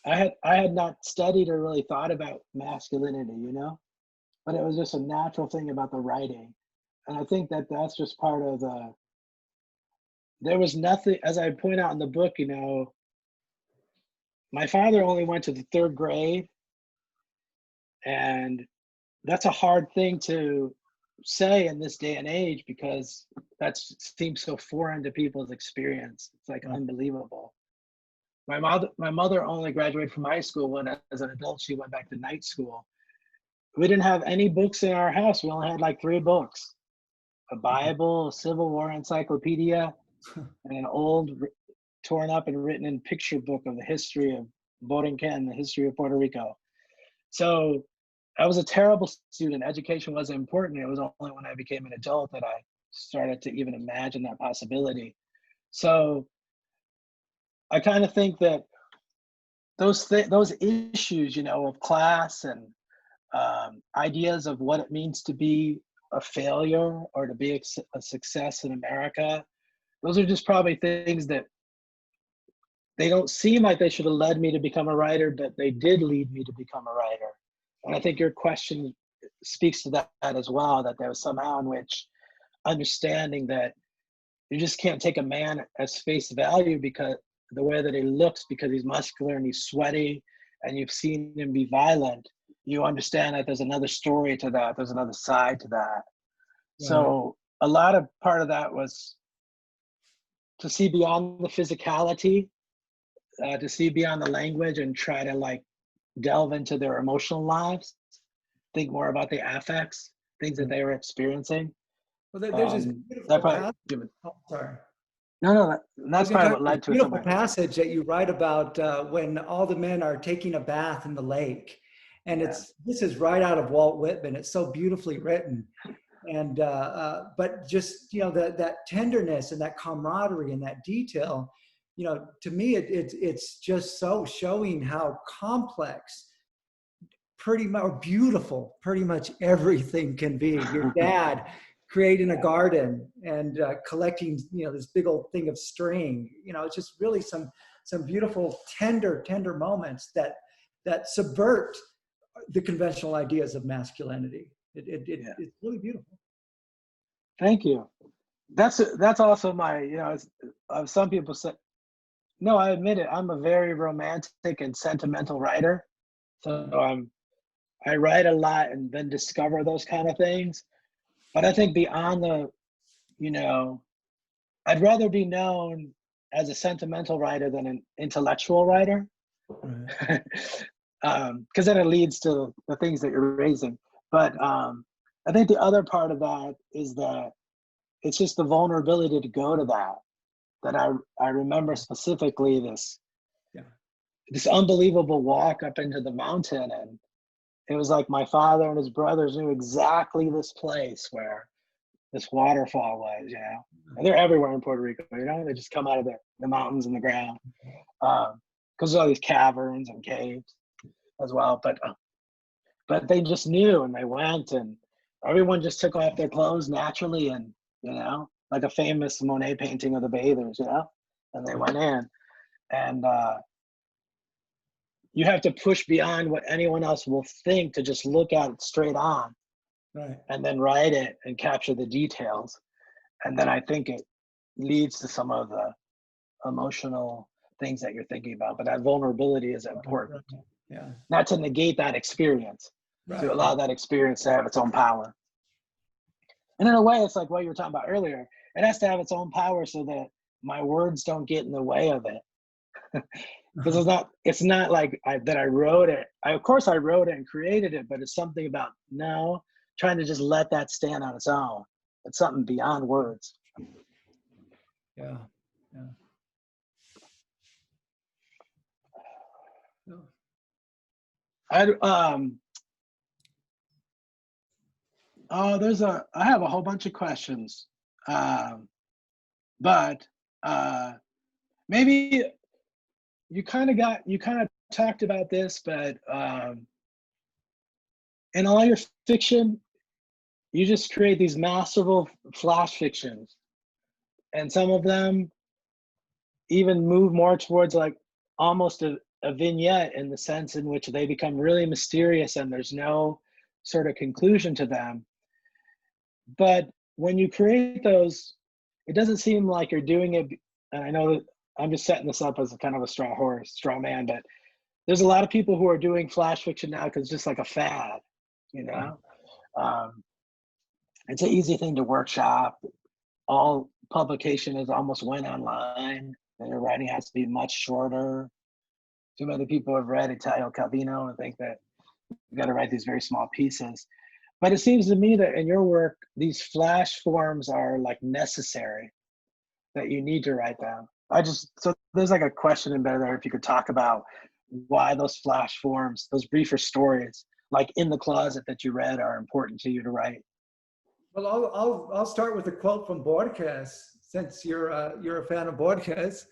Speaker 3: I had not studied or really thought about masculinity, but it was just a natural thing about the writing, and I think that's just part of there was nothing, as I point out in the book, my father only went to the 3rd grade, and that's a hard thing to say in this day and age because that seems so foreign to people's experience. It's like unbelievable. My mother only graduated from high school when, as an adult, she went back to night school. We didn't have any books in our house. We only had like 3 books: a Bible, a Civil War encyclopedia, and an old torn up and written in picture book of the history of Borinquen, the history of Puerto Rico. So I was a terrible student. Education wasn't important. It was only when I became an adult that I started to even imagine that possibility. So I kind of think that those issues, of class and ideas of what it means to be a failure or to be a success in America, those are just probably things that they don't seem like they should have led me to become a writer, but they did lead me to become a writer. And I think your question speaks to that as well, that there was somehow in which understanding that you just can't take a man as face value because the way that he looks, because he's muscular and he's sweaty and you've seen him be violent, you understand that there's another story to that, there's another side to that. Yeah. So a lot of part of that was to see beyond the physicality, to see beyond the language and try to delve into their emotional lives, think more about the affects, things that they were experiencing.
Speaker 2: Well, there's this beautiful passage. Oh, sorry.
Speaker 3: No, that's probably what led to it.
Speaker 2: Beautiful passage that you write about when all the men are taking a bath in the lake, and this is right out of Walt Whitman. It's so beautifully written, and but just that tenderness and that camaraderie and that detail. To me, it's just so showing how complex, pretty much beautiful, pretty much everything can be. Your dad creating a garden and collecting, this big old thing of string. It's just really some beautiful, tender moments that subvert the conventional ideas of masculinity. It's really beautiful.
Speaker 3: Thank you. That's also my, some people say. No, I admit it. I'm a very romantic and sentimental writer. So I write a lot and then discover those kind of things. But I think beyond I'd rather be known as a sentimental writer than an intellectual writer. Because then it leads to the things that you're raising. But I think the other part of that is that it's just the vulnerability to go to that I remember specifically this unbelievable walk up into the mountain, and it was like my father and his brothers knew exactly this place where this waterfall was, you know. And they're everywhere in Puerto Rico, you know. They just come out of the mountains and the ground, because there's all these caverns and caves as well. But they just knew, and they went, and everyone just took off their clothes naturally, and you know, like a famous Monet painting of the bathers, you know. And they went in, and you have to push beyond what anyone else will think to just look at it straight on,
Speaker 2: Right.
Speaker 3: and then write it and capture the details. And then I think it leads to some of the emotional things that you're thinking about. But that vulnerability is important.
Speaker 2: Right. Yeah.
Speaker 3: Not to negate that experience,
Speaker 2: Right.
Speaker 3: to allow that experience to have its own power. And in a way, it's like what you were talking about earlier. It has to have its own power so that my words don't get in the way of it. Because it's not like that I wrote it. Of course I wrote it and created it, but it's something about now trying to just let that stand on its own. It's something beyond words.
Speaker 2: Yeah. Yeah. No.
Speaker 3: I have a whole bunch of questions, but maybe you kind of talked about this, but in all your fiction, you just create these masterful flash fictions, and some of them even move more towards like almost a vignette, in the sense in which they become really mysterious and there's no sort of conclusion to them. But when you create those, it doesn't seem like you're doing it. And I know that I'm just setting this up as a kind of a straw man, but there's a lot of people who are doing flash fiction now because it's just like a fad, you know. It's an easy thing to workshop. All publication is almost went online, and your writing has to be much shorter. Too many people have read Italo Calvino and think that you got to write these very small pieces. But it seems to me that in your work, these flash forms are like necessary, that you need to write down. So there's like a question embedded there, if you could talk about why those flash forms, those briefer stories, like In the Closet that you read, are important to you to write.
Speaker 2: Well, I'll start with a quote from Borges, since you're a fan of Borges.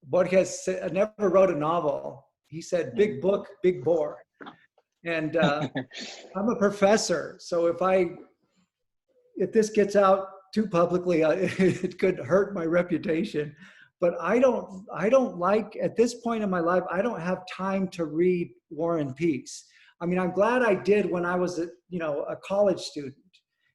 Speaker 2: Borges never wrote a novel. He said, "Big book, big bore." And I'm a professor, so if this gets out too publicly, it could hurt my reputation. But I don't like, at this point in my life, I don't have time to read War and Peace. I mean, I'm glad I did when I was a college student,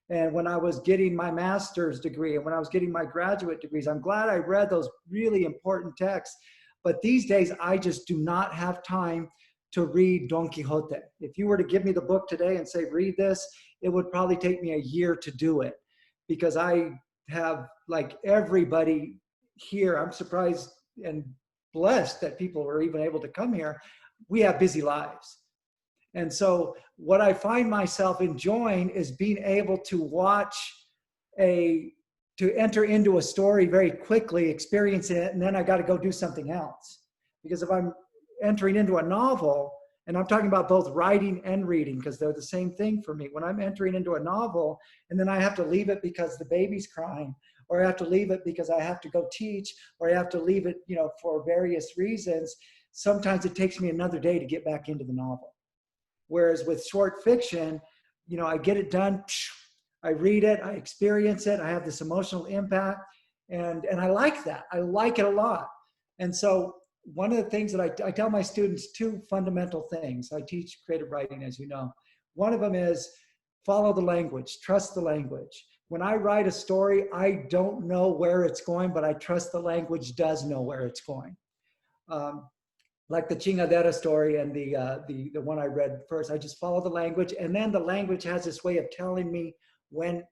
Speaker 2: and when I was getting my master's degree, and when I was getting my graduate degrees. I'm glad I read those really important texts. But these days, I just do not have time to read Don Quixote. If you were to give me the book today and say, read this, it would probably take me a year to do it, because I have, like everybody here, I'm surprised and blessed that people were even able to come here. We have busy lives. And so what I find myself enjoying is being able to to enter into a story very quickly, experience it, and then I got to go do something else. Because if I'm entering into a novel, and I'm talking about both writing and reading, because they're the same thing for me. When I'm entering into a novel, and then I have to leave it because the baby's crying, or I have to leave it because I have to go teach, or I have to leave it, for various reasons, sometimes it takes me another day to get back into the novel. Whereas with short fiction, I get it done, I read it, I experience it, I have this emotional impact, and I like that. I like it a lot. And so one of the things that I tell my students, two fundamental things. I teach creative writing, as you know. One of them is follow the language, trust the language. When I write a story, I don't know where it's going, but I trust the language does know where it's going. Like the Chingadera story and the one I read first, I just follow the language, and then the language has this way of telling me when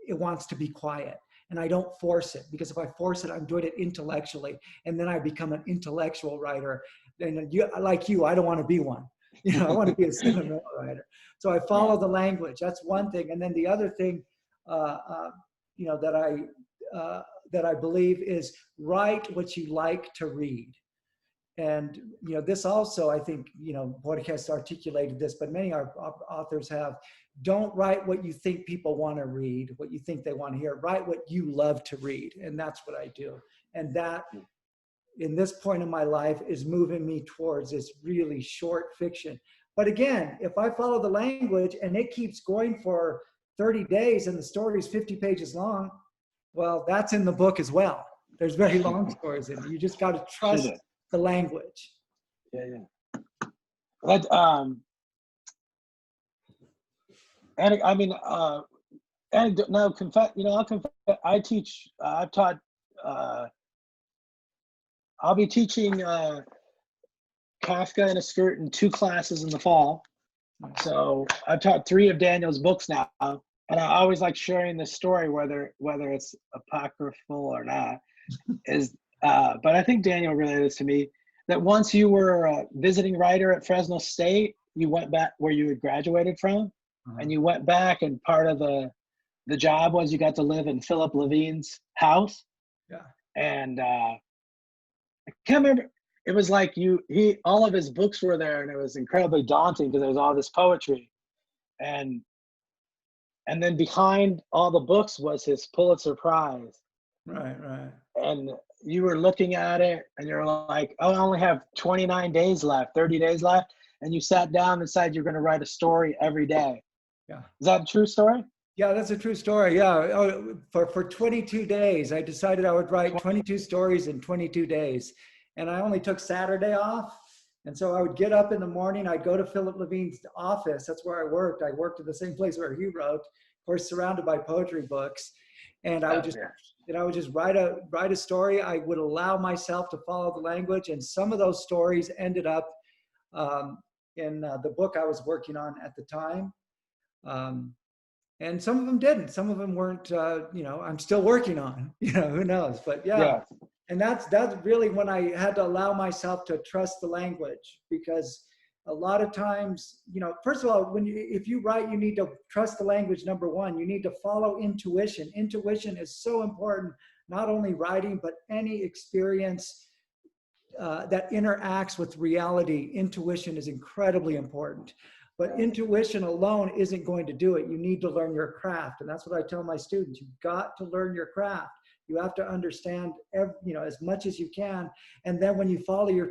Speaker 2: it wants to be quiet. And I don't force it, because if I force it, I'm doing it intellectually, and then I become an intellectual writer. And like you, I don't want to be one. I want to be a sentimental writer. So I follow the language. That's one thing. And then the other thing, that I believe is write what you like to read. And, this also, I think, Borges articulated this, but many authors have, don't write what you think people want to read, what you think they want to hear, write what you love to read. And that's what I do. And that, in this point in my life, is moving me towards this really short fiction. But again, if I follow the language and it keeps going for 30 days and the story is 50 pages long, well, that's in the book as well. There's very long stories in it. You just got to trust the language.
Speaker 3: Yeah. But, and I mean, and now confess, I'll confess, I teach, I've taught, I'll be teaching Kafka in a Skirt in 2 classes in the fall. So I've taught 3 of Daniel's books now, and I always like sharing the story, whether it's apocryphal or not. But I think Daniel related this to me, that once you were a visiting writer at Fresno State, you went back where you had graduated from, and you went back, and part of the job was you got to live in Philip Levine's house.
Speaker 2: Yeah.
Speaker 3: And I can't remember. It was like all of his books were there, and it was incredibly daunting because there was all this poetry, and then behind all the books was his Pulitzer Prize.
Speaker 2: Right.
Speaker 3: And you were looking at it, and you're like, "Oh, I only have 29 days left, 30 days left," and you sat down and decided you're going to write a story every day.
Speaker 2: Yeah.
Speaker 3: Is that a true story?
Speaker 2: Yeah, that's a true story. Yeah. For 22 days, I decided I would write 22 stories in 22 days. And I only took Saturday off. And so I would get up in the morning, I'd go to Philip Levine's office. That's where I worked. I worked at the same place where he wrote, of course, surrounded by poetry books. And I would just write a story. I would allow myself to follow the language. And some of those stories ended up in the book I was working on at the time. And some of them didn't. Some of them weren't, I'm still working on, who knows. But yeah. And that's really when I had to allow myself to trust the language, because a lot of times, first of all, if you write, you need to trust the language. Number one, you need to follow intuition. Intuition is so important, not only writing, but any experience that interacts with reality. Intuition is incredibly important. But intuition alone isn't going to do it. You need to learn your craft. And that's what I tell my students. You've got to learn your craft. You have to understand, as much as you can. And then when you follow your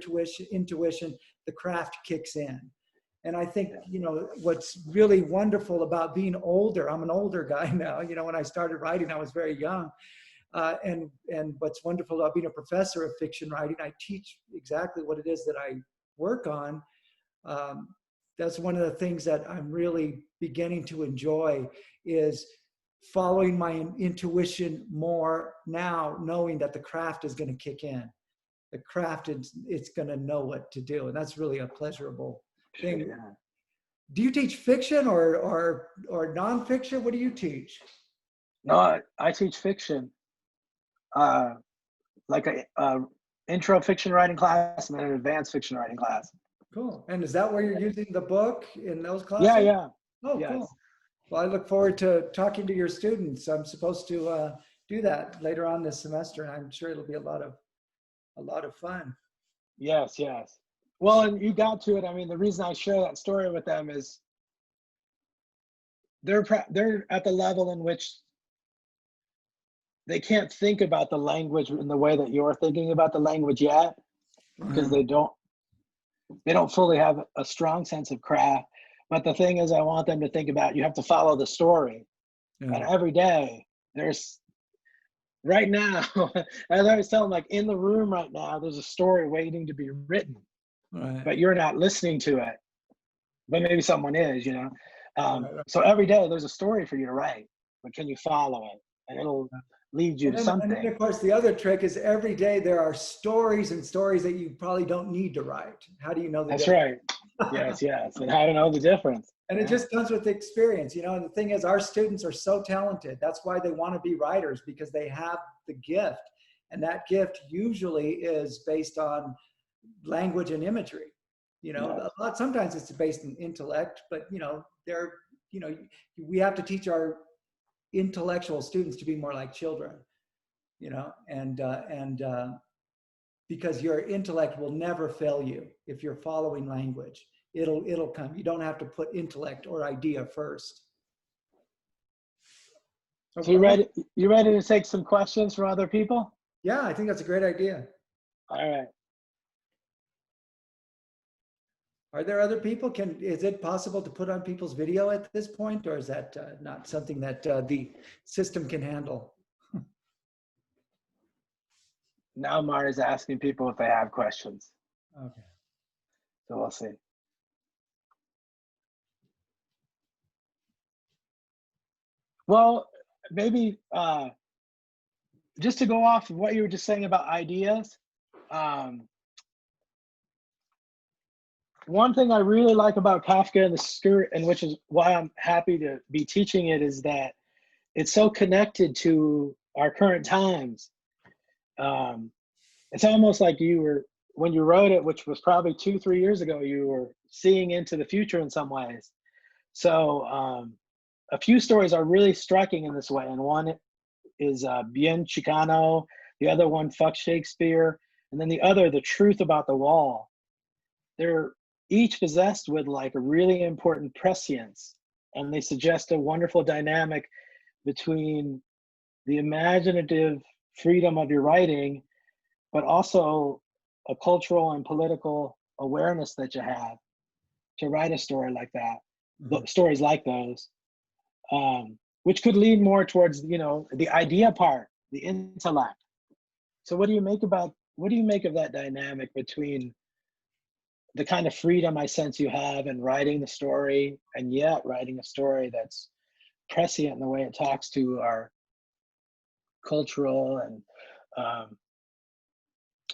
Speaker 2: intuition, the craft kicks in. And I think, what's really wonderful about being older, I'm an older guy now. When I started writing, I was very young. And what's wonderful about being a professor of fiction writing, I teach exactly what it is that I work on. That's one of the things that I'm really beginning to enjoy, is following my intuition more now, knowing that the craft is going to kick in. The craft, it's going to know what to do. And that's really a pleasurable thing. Yeah. Do you teach fiction or nonfiction? What do you teach?
Speaker 3: No, I teach fiction. Like a intro fiction writing class and then an advanced fiction writing class.
Speaker 2: Cool. And is that where you're using the book in those classes?
Speaker 3: Yeah.
Speaker 2: Oh, yes. Cool. Well, I look forward to talking to your students. I'm supposed to do that later on this semester, and I'm sure it'll be a lot of fun.
Speaker 3: Yes. Well, and you got to it. I mean, the reason I share that story with them is they're at the level in which they can't think about the language in the way that you're thinking about the language yet, because they don't fully have a strong sense of craft. But the thing is, I want them to think about, you have to follow the story. Yeah. And every day, right now, as I was telling them, like in the room right now, there's a story waiting to be written, right. But you're not listening to it. But maybe someone is, right. So every day there's a story for you to write, but can you follow it? And it'll lead you to something.
Speaker 2: And then, of course, the other trick is every day there are stories and stories that you probably don't need to write. How do you know the
Speaker 3: That's
Speaker 2: difference?
Speaker 3: Right. Yes. And how to know the difference.
Speaker 2: And it just comes with experience, and the thing is, our students are so talented. That's why they want to be writers, because they have the gift. And that gift usually is based on language and imagery. Sometimes it's based in intellect, but we have to teach our intellectual students to be more like children, and because your intellect will never fail you if you're following language. It'll come. You don't have to put intellect or idea first.
Speaker 3: So you ready to take some questions from other people?
Speaker 2: Yeah, I think that's a great idea.
Speaker 3: All right.
Speaker 2: Are there other people? Is it possible to put on people's video at this point, or is that not something that the system can handle?
Speaker 3: Now Mari's asking people if they have questions.
Speaker 2: Okay.
Speaker 3: So we'll see. Well, maybe just to go off of what you were just saying about ideas, one thing I really like about Kafka and the Skirt, and which is why I'm happy to be teaching it, is that it's so connected to our current times. It's almost like when you wrote it, which was probably 2-3 years ago, you were seeing into the future in some ways. So a few stories are really striking in this way, and one is Bien Chicano, the other one, Fuck Shakespeare, and then the other, The Truth About the Wall. They're each possessed with like a really important prescience, and they suggest a wonderful dynamic between the imaginative freedom of your writing, but also a cultural and political awareness that you have to write a story like that, stories like those, which could lead more towards, the idea part, the intellect. So what do you make of that dynamic between the kind of freedom I sense you have in writing the story, and yet writing a story that's prescient in the way it talks to our cultural and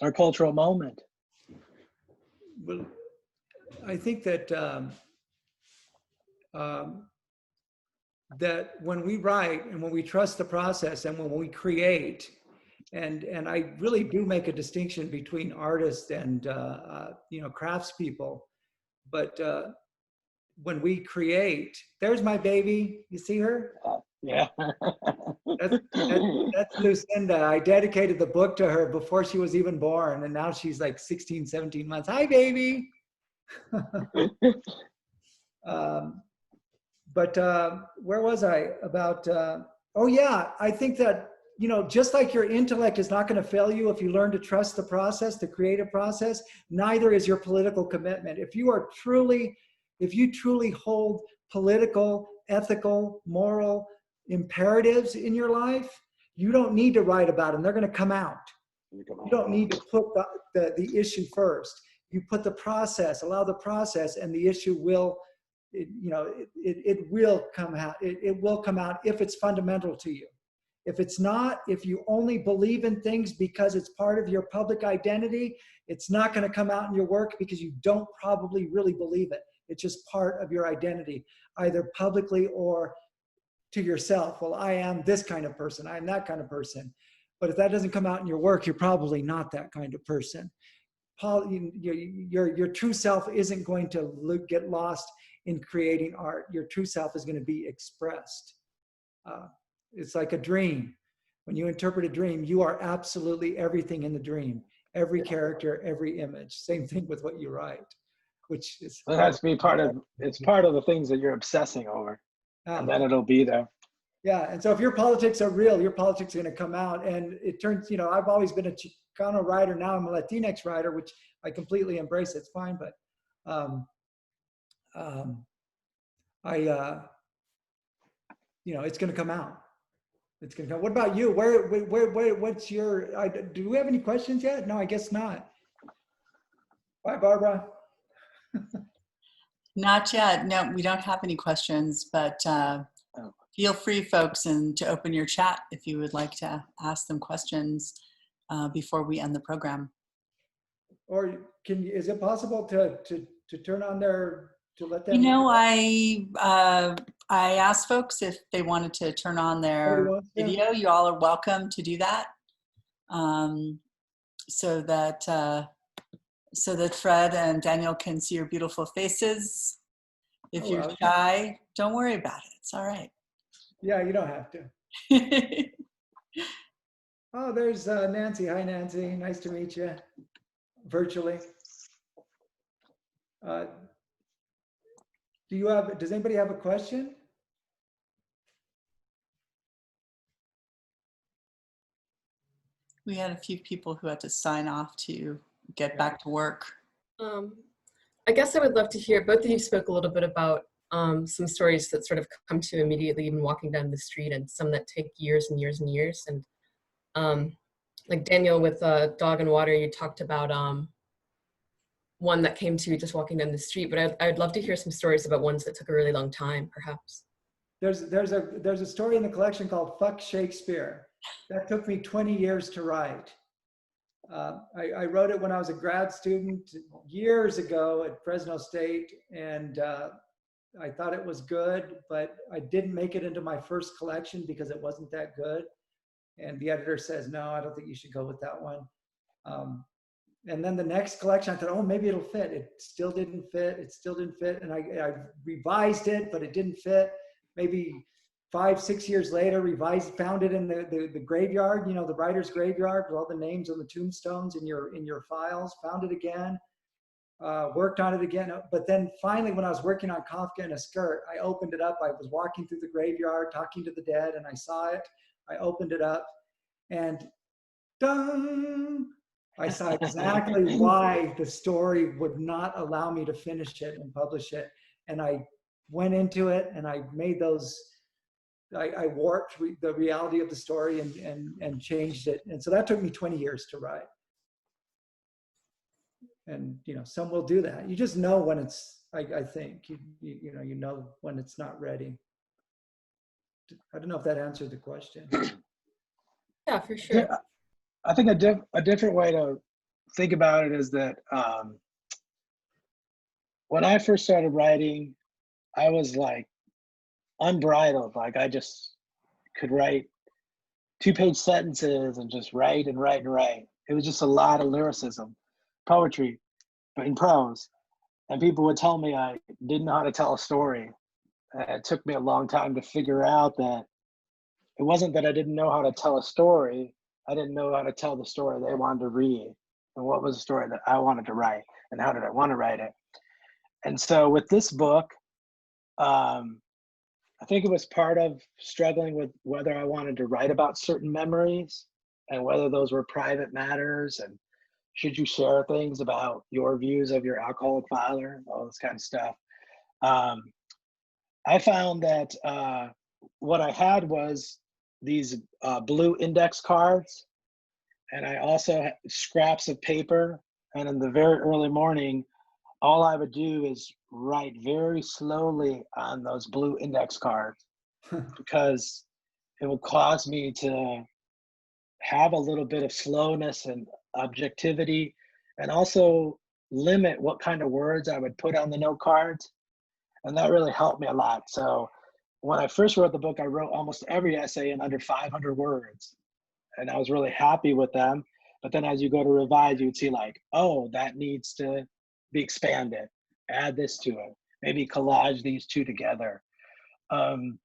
Speaker 3: our cultural moment?
Speaker 2: Well, I think that that when we write and when we trust the process and when we create, and I really do make a distinction between artists and craftspeople, but when we create, there's my baby. You see her?
Speaker 3: Yeah.
Speaker 2: That's Lucinda. I dedicated the book to her before she was even born, and now she's like 16, 17 months. Hi, baby. But where was I about? Oh yeah, I think that, just like your intellect is not going to fail you if you learn to trust the process, the creative process, neither is your political commitment. If you truly hold political, ethical, moral imperatives in your life, you don't need to write about them. They're going to come out. You don't need to put the issue first. You put the process, allow the process, and the issue will, it will come out. It will come out if it's fundamental to you. If it's not, if you only believe in things because it's part of your public identity, it's not going to come out in your work because you don't probably really believe it. It's just part of your identity, either publicly or to yourself. Well, I am this kind of person. I am that kind of person. But if that doesn't come out in your work, you're probably not that kind of person. Your true self isn't going to get lost in creating art. Your true self is going to be expressed. It's like a dream. When you interpret a dream, you are absolutely everything in the dream. Every character, every image. Same thing with what you write, which is.
Speaker 3: That has to be part of the things that you're obsessing over, and then it'll be there.
Speaker 2: Yeah, and so if your politics are real, your politics are going to come out. And it turns, I've always been a Chicano writer. Now I'm a Latinx writer, which I completely embrace. It's fine, but it's going to come out. It's going to come. What about you? What's your? Do we have any questions yet? No, I guess not. Bye, Barbara.
Speaker 1: Not yet. No, we don't have any questions, but feel free, folks, to open your chat if you would like to ask them questions before we end the program.
Speaker 2: Or is it possible to turn on to let them?
Speaker 1: I asked folks if they wanted to turn on their video. You all are welcome to do that, so that Fred and Daniel can see your beautiful faces. If you're shy, don't worry about it. It's all right.
Speaker 2: Yeah, you don't have to. Oh, there's Nancy. Hi, Nancy. Nice to meet you. virtually. Does anybody have a question?
Speaker 1: We had a few people who had to sign off to get back to work.
Speaker 4: I guess I would love to hear, both of you spoke a little bit about some stories that sort of come to you immediately even walking down the street, and some that take years and years and years. And like Daniel with Dog and Water, you talked about one that came to you just walking down the street, but I'd love to hear some stories about ones that took a really long time, perhaps.
Speaker 2: There's a story in the collection called Fuck Shakespeare. That took me 20 years to write. I wrote it when I was a grad student years ago at Fresno State, and I thought it was good, but I didn't make it into my first collection because it wasn't that good. And the editor says, no, I don't think you should go with that one. And then the next collection, I thought, oh, maybe it'll fit. It still didn't fit. It still didn't fit. And I revised it, but it didn't fit. Maybe 5-6 years later, found it in the graveyard, you know, the writer's graveyard with all the names on the tombstones in your files, found it again, worked on it again. But then finally, when I was working on Kafka in a Skirt, I opened it up. I was walking through the graveyard, talking to the dead, and I saw it. I opened it up, and dun! I saw exactly why the story would not allow me to finish it and publish it. And I went into it, and I made those, I warped the reality of the story and changed it. And so that took me 20 years to write. And, you know, some will do that. You just know when it's, I think, you know when it's not ready. I don't know if that answered the question.
Speaker 4: Yeah, for sure.
Speaker 3: I think a different way to think about it is that when I first started writing, I was like unbridled. Like I just could write 2-page sentences and just write and write and write. It was just a lot of lyricism, poetry, but in prose. And people would tell me I didn't know how to tell a story. It took me a long time to figure out that it wasn't that I didn't know how to tell a story. I didn't know how to tell the story they wanted to read, and what was the story that I wanted to write, and how did I want to write it. And so with this book, I think it was part of struggling with whether I wanted to write about certain memories and whether those were private matters, and should you share things about your views of your alcoholic father, all this kind of stuff. I found that what I had was these blue index cards, and I also had scraps of paper. And in the very early morning, all I would do is write very slowly on those blue index cards because it would cause me to have a little bit of slowness and objectivity, and also limit what kind of words I would put on the note cards. And that really helped me a lot. So when I first wrote the book, I wrote almost every essay in under 500 words. And I was really happy with them. But then as you go to revise, you'd see like, oh, that needs to be expanded. Add this to it. Maybe collage these two together. And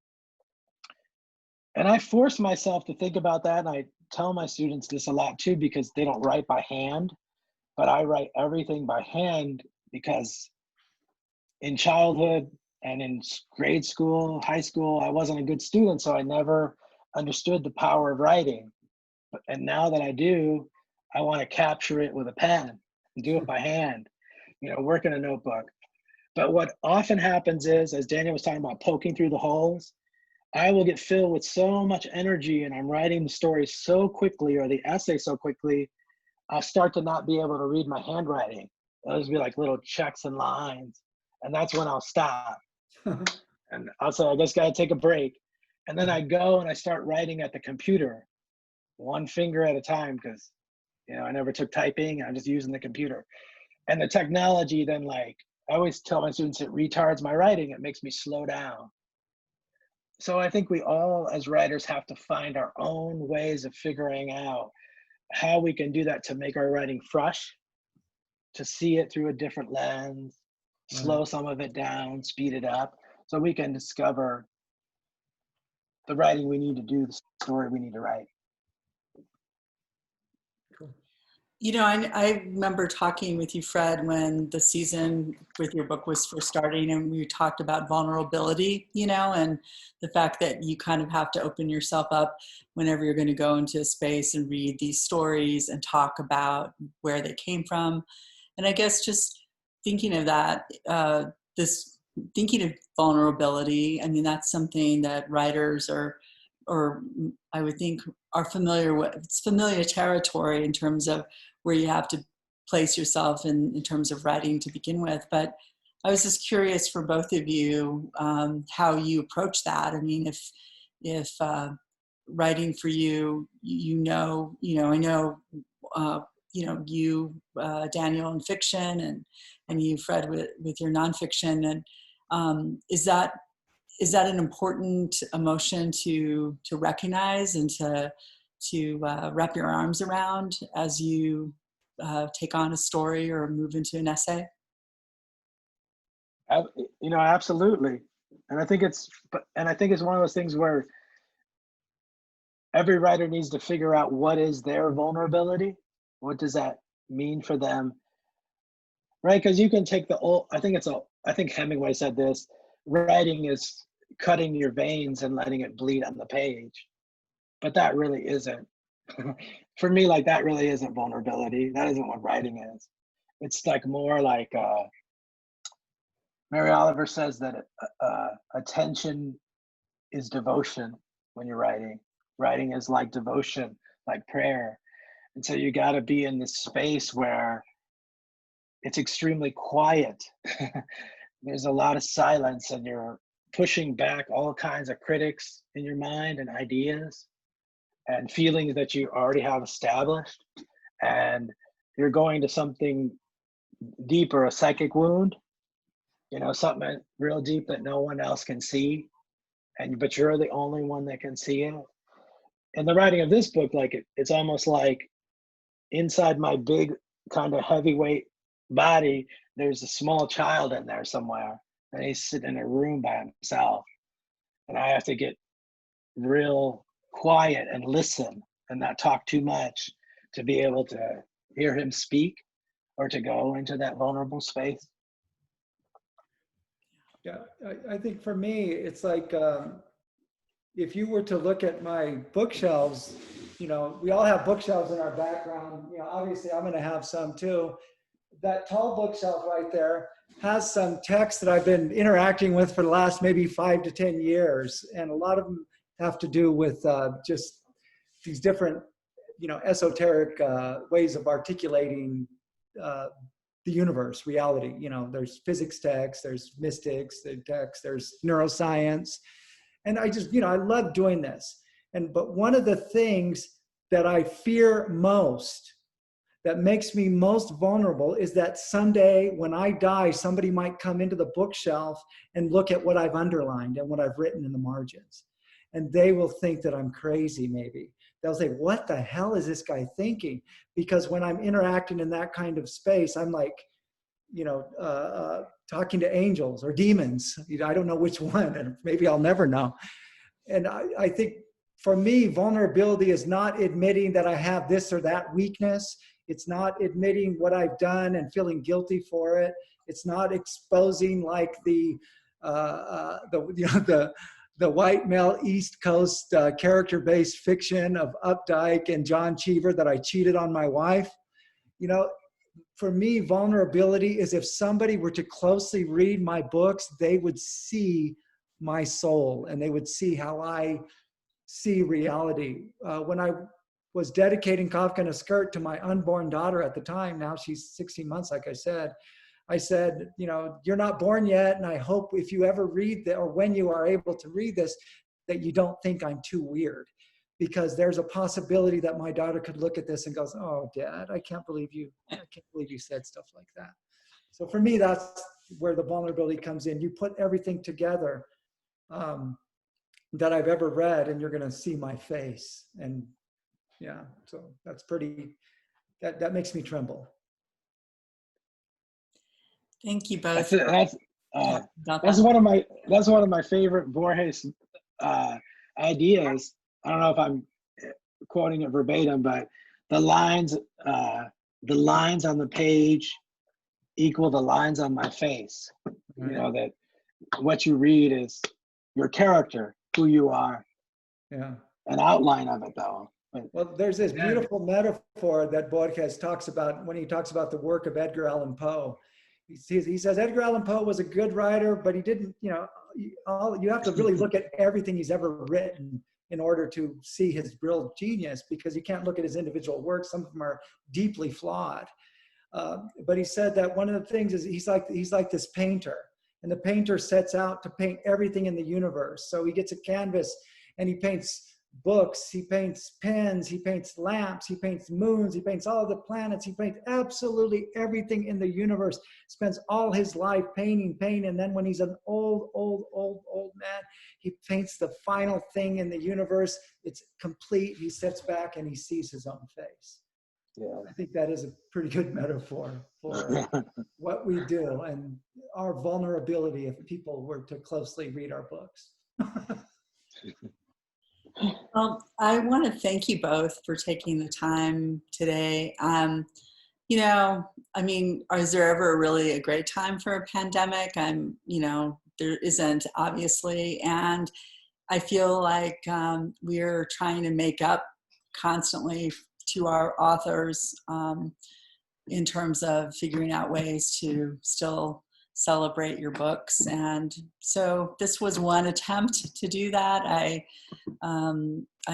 Speaker 3: I force myself to think about that. And I tell my students this a lot too, because they don't write by hand. But I write everything by hand because in childhood and in grade school, high school, I wasn't a good student, so I never understood the power of writing. And now that I do, I want to capture it with a pen and do it by hand, you know, work in a notebook. But what often happens is, as Daniel was talking about poking through the holes, I will get filled with so much energy and I'm writing the story so quickly or the essay so quickly, I'll start to not be able to read my handwriting. It'll just be like little checks and lines. And that's when I'll stop. And I'll say, I just got to take a break. And then I go and I start writing at the computer, one finger at a time, because, you know, I never took typing. I'm just using the computer. And the technology then, like, I always tell my students it retards my writing. It makes me slow down. So I think we all, as writers, have to find our own ways of figuring out how we can do that to make our writing fresh, to see it through a different lens, slow some of it down, speed it up, so we can discover the writing we need to do, the story we need to write.
Speaker 2: Cool.
Speaker 1: I remember talking with you, Fred, when the season with your book was first starting, and we talked about vulnerability, and the fact that you kind of have to open yourself up whenever you're going to go into a space and read these stories and talk about where they came from. And I guess just thinking of that, thinking of vulnerability, I mean, that's something that writers or I would think are familiar with. It's familiar territory in terms of where you have to place yourself in terms of writing to begin with. But I was just curious for both of you how you approach that. I mean, if writing for you, I know, you, Daniel, in fiction, and you, Fred, with your nonfiction, and is that an important emotion to recognize and to wrap your arms around as you take on a story or move into an essay?
Speaker 3: Absolutely. And I think it's one of those things where every writer needs to figure out what is their vulnerability. What does that mean for them? Right? Because you can take I think Hemingway said this, writing is cutting your veins and letting it bleed on the page. But that really isn't, for me, like that really isn't vulnerability. That isn't what writing is. It's like more like, Mary Oliver says that attention is devotion when you're writing. Writing is like devotion, like prayer. And so you got to be in this space where it's extremely quiet. There's a lot of silence, and you're pushing back all kinds of critics in your mind and ideas and feelings that you already have established. And you're going to something deeper, a psychic wound, something real deep that no one else can see. But you're the only one that can see it. In the writing of this book, it's almost like inside my big kind of heavyweight body, there's a small child in there somewhere, and he's sitting in a room by himself. And I have to get real quiet and listen and not talk too much to be able to hear him speak or to go into that vulnerable space.
Speaker 2: Yeah, I think for me, it's like, if you were to look at my bookshelves, we all have bookshelves in our background. Obviously I'm going to have some too. That tall bookshelf right there has some text that I've been interacting with for the last maybe 5 to 10 years. And a lot of them have to do with just these different, esoteric ways of articulating the universe, reality. There's physics text, there's mystics, there's neuroscience. And I just, I love doing this. But one of the things that I fear most, that makes me most vulnerable, is that someday when I die, somebody might come into the bookshelf and look at what I've underlined and what I've written in the margins. And they will think that I'm crazy, maybe. They'll say, what the hell is this guy thinking? Because when I'm interacting in that kind of space, I'm like, talking to angels or demons. I don't know which one, and maybe I'll never know. And I think for me, vulnerability is not admitting that I have this or that weakness. It's not admitting what I've done and feeling guilty for it. It's not exposing like the white male East Coast character-based fiction of Updike and John Cheever that I cheated on my wife. For me, vulnerability is if somebody were to closely read my books, they would see my soul and they would see how I see reality. When I was dedicating Kafka in a Skirt to my unborn daughter at the time, now she's 16 months, like I said, you're not born yet, and I hope if you ever read that, or when you are able to read this, that you don't think I'm too weird. Because there's a possibility that my daughter could look at this and goes, oh, Dad, I can't believe you said stuff like that. So for me, that's where the vulnerability comes in. You put everything together that I've ever read, and you're going to see my face. And yeah, so that's that makes me tremble.
Speaker 1: Thank you both.
Speaker 3: That's one of my favorite Borges ideas. I don't know if I'm quoting it verbatim, but the lines the lines on the page equal the lines on my face.
Speaker 2: Right.
Speaker 3: You know, that what you read is your character, who you are.
Speaker 2: Yeah.
Speaker 3: An outline of it, though. But,
Speaker 2: Well, there's this beautiful metaphor that Borges talks about when he talks about the work of Edgar Allan Poe. He says Edgar Allan Poe was a good writer, but he didn't, you know, you have to really look at everything he's ever written in order to see his real genius, because you can't look at his individual works. Some of them are deeply flawed. But he said that one of the things is he's like this painter, and the painter sets out to paint everything in the universe. So he gets a canvas and he paints books, he paints pens, he paints lamps, he paints moons, he paints all the planets, he paints absolutely everything in the universe, spends all his life painting, and then when he's an old man, he paints the final thing in the universe. It's complete. He sits back and he sees his own face.
Speaker 3: yeah.
Speaker 2: I think that is a pretty good metaphor for what we do and our vulnerability if people were to closely read our books.
Speaker 1: I want to thank you both for taking the time today. You know, I mean, is there ever really a great time for a pandemic? You know, there isn't, obviously. And I feel like we're trying to make up constantly to our authors in terms of figuring out ways to still celebrate your books. And so this was one attempt to do that. I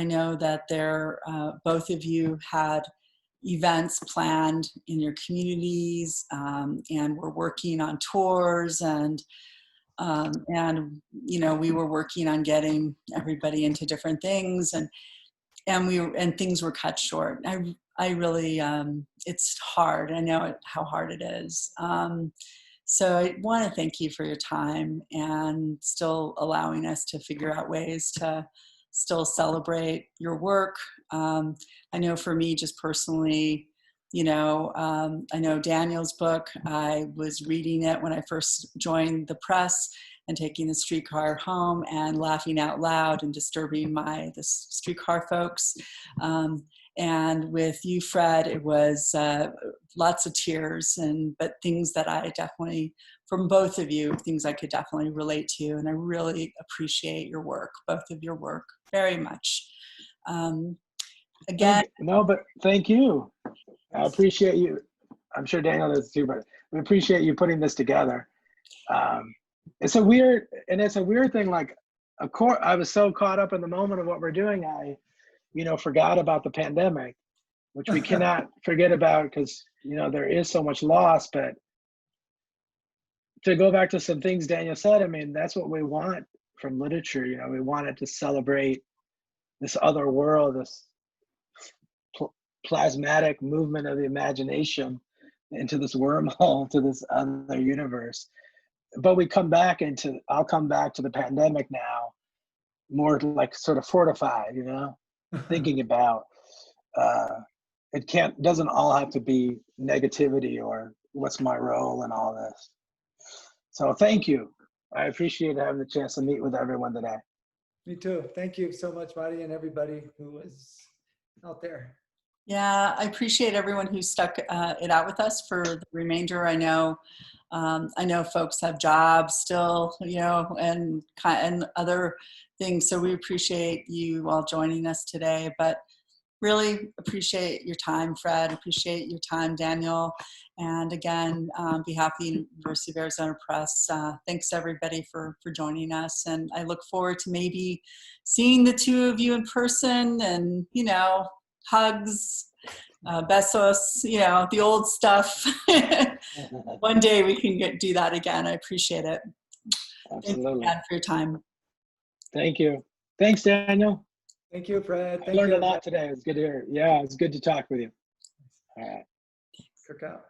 Speaker 1: know that both of you had events planned in your communities, and we're working on tours, and you know, we were working on getting everybody into different things, and things were cut short. I really, it's hard. I know how hard it is. So I want to thank you for your time and still allowing us to figure out ways to still celebrate your work. I know for me, just personally, you know, I know Daniel's book, I was reading it when I first joined the press and taking the streetcar home and laughing out loud and disturbing the streetcar folks. And with you, Fred, it was lots of tears, but things that I definitely, from both of you, things I could definitely relate to. And I really appreciate your work, both of your work, very much. Again.
Speaker 3: No, but thank you. I appreciate you. I'm sure Daniel does too, but we appreciate you putting this together. It's a weird thing. Like, of course, I was so caught up in the moment of what we're doing, I, you know, forgot about the pandemic, which we cannot forget about because, you know, there is so much loss. But to go back to some things Daniel said, I mean, that's what we want from literature. You know, we want it to celebrate this other world, this plasmatic movement of the imagination into this wormhole, to this other universe. But I'll come back to the pandemic now, more like sort of fortified, you know, thinking about doesn't all have to be negativity or what's my role in all this. So thank you. I appreciate having the chance to meet with everyone today.
Speaker 2: Me too. Thank you so much, Marty, and everybody who was out there.
Speaker 1: Yeah, I appreciate everyone who stuck it out with us for the remainder. I know folks have jobs still, you know, and other things. So we appreciate you all joining us today, but really appreciate your time, Fred. Appreciate your time, Daniel. And again, on behalf of the University of Arizona Press, thanks everybody for joining us. And I look forward to maybe seeing the two of you in person, and, you know, hugs, besos, you know, the old stuff. One day we can do that again. I appreciate it.
Speaker 3: Absolutely.
Speaker 1: Thank you again for your time.
Speaker 3: Thank you. Thanks, Daniel.
Speaker 2: Thank you, Fred.
Speaker 3: I learned a lot today. It was good to hear. Yeah, it's good to talk with you. All right.
Speaker 2: Cook out.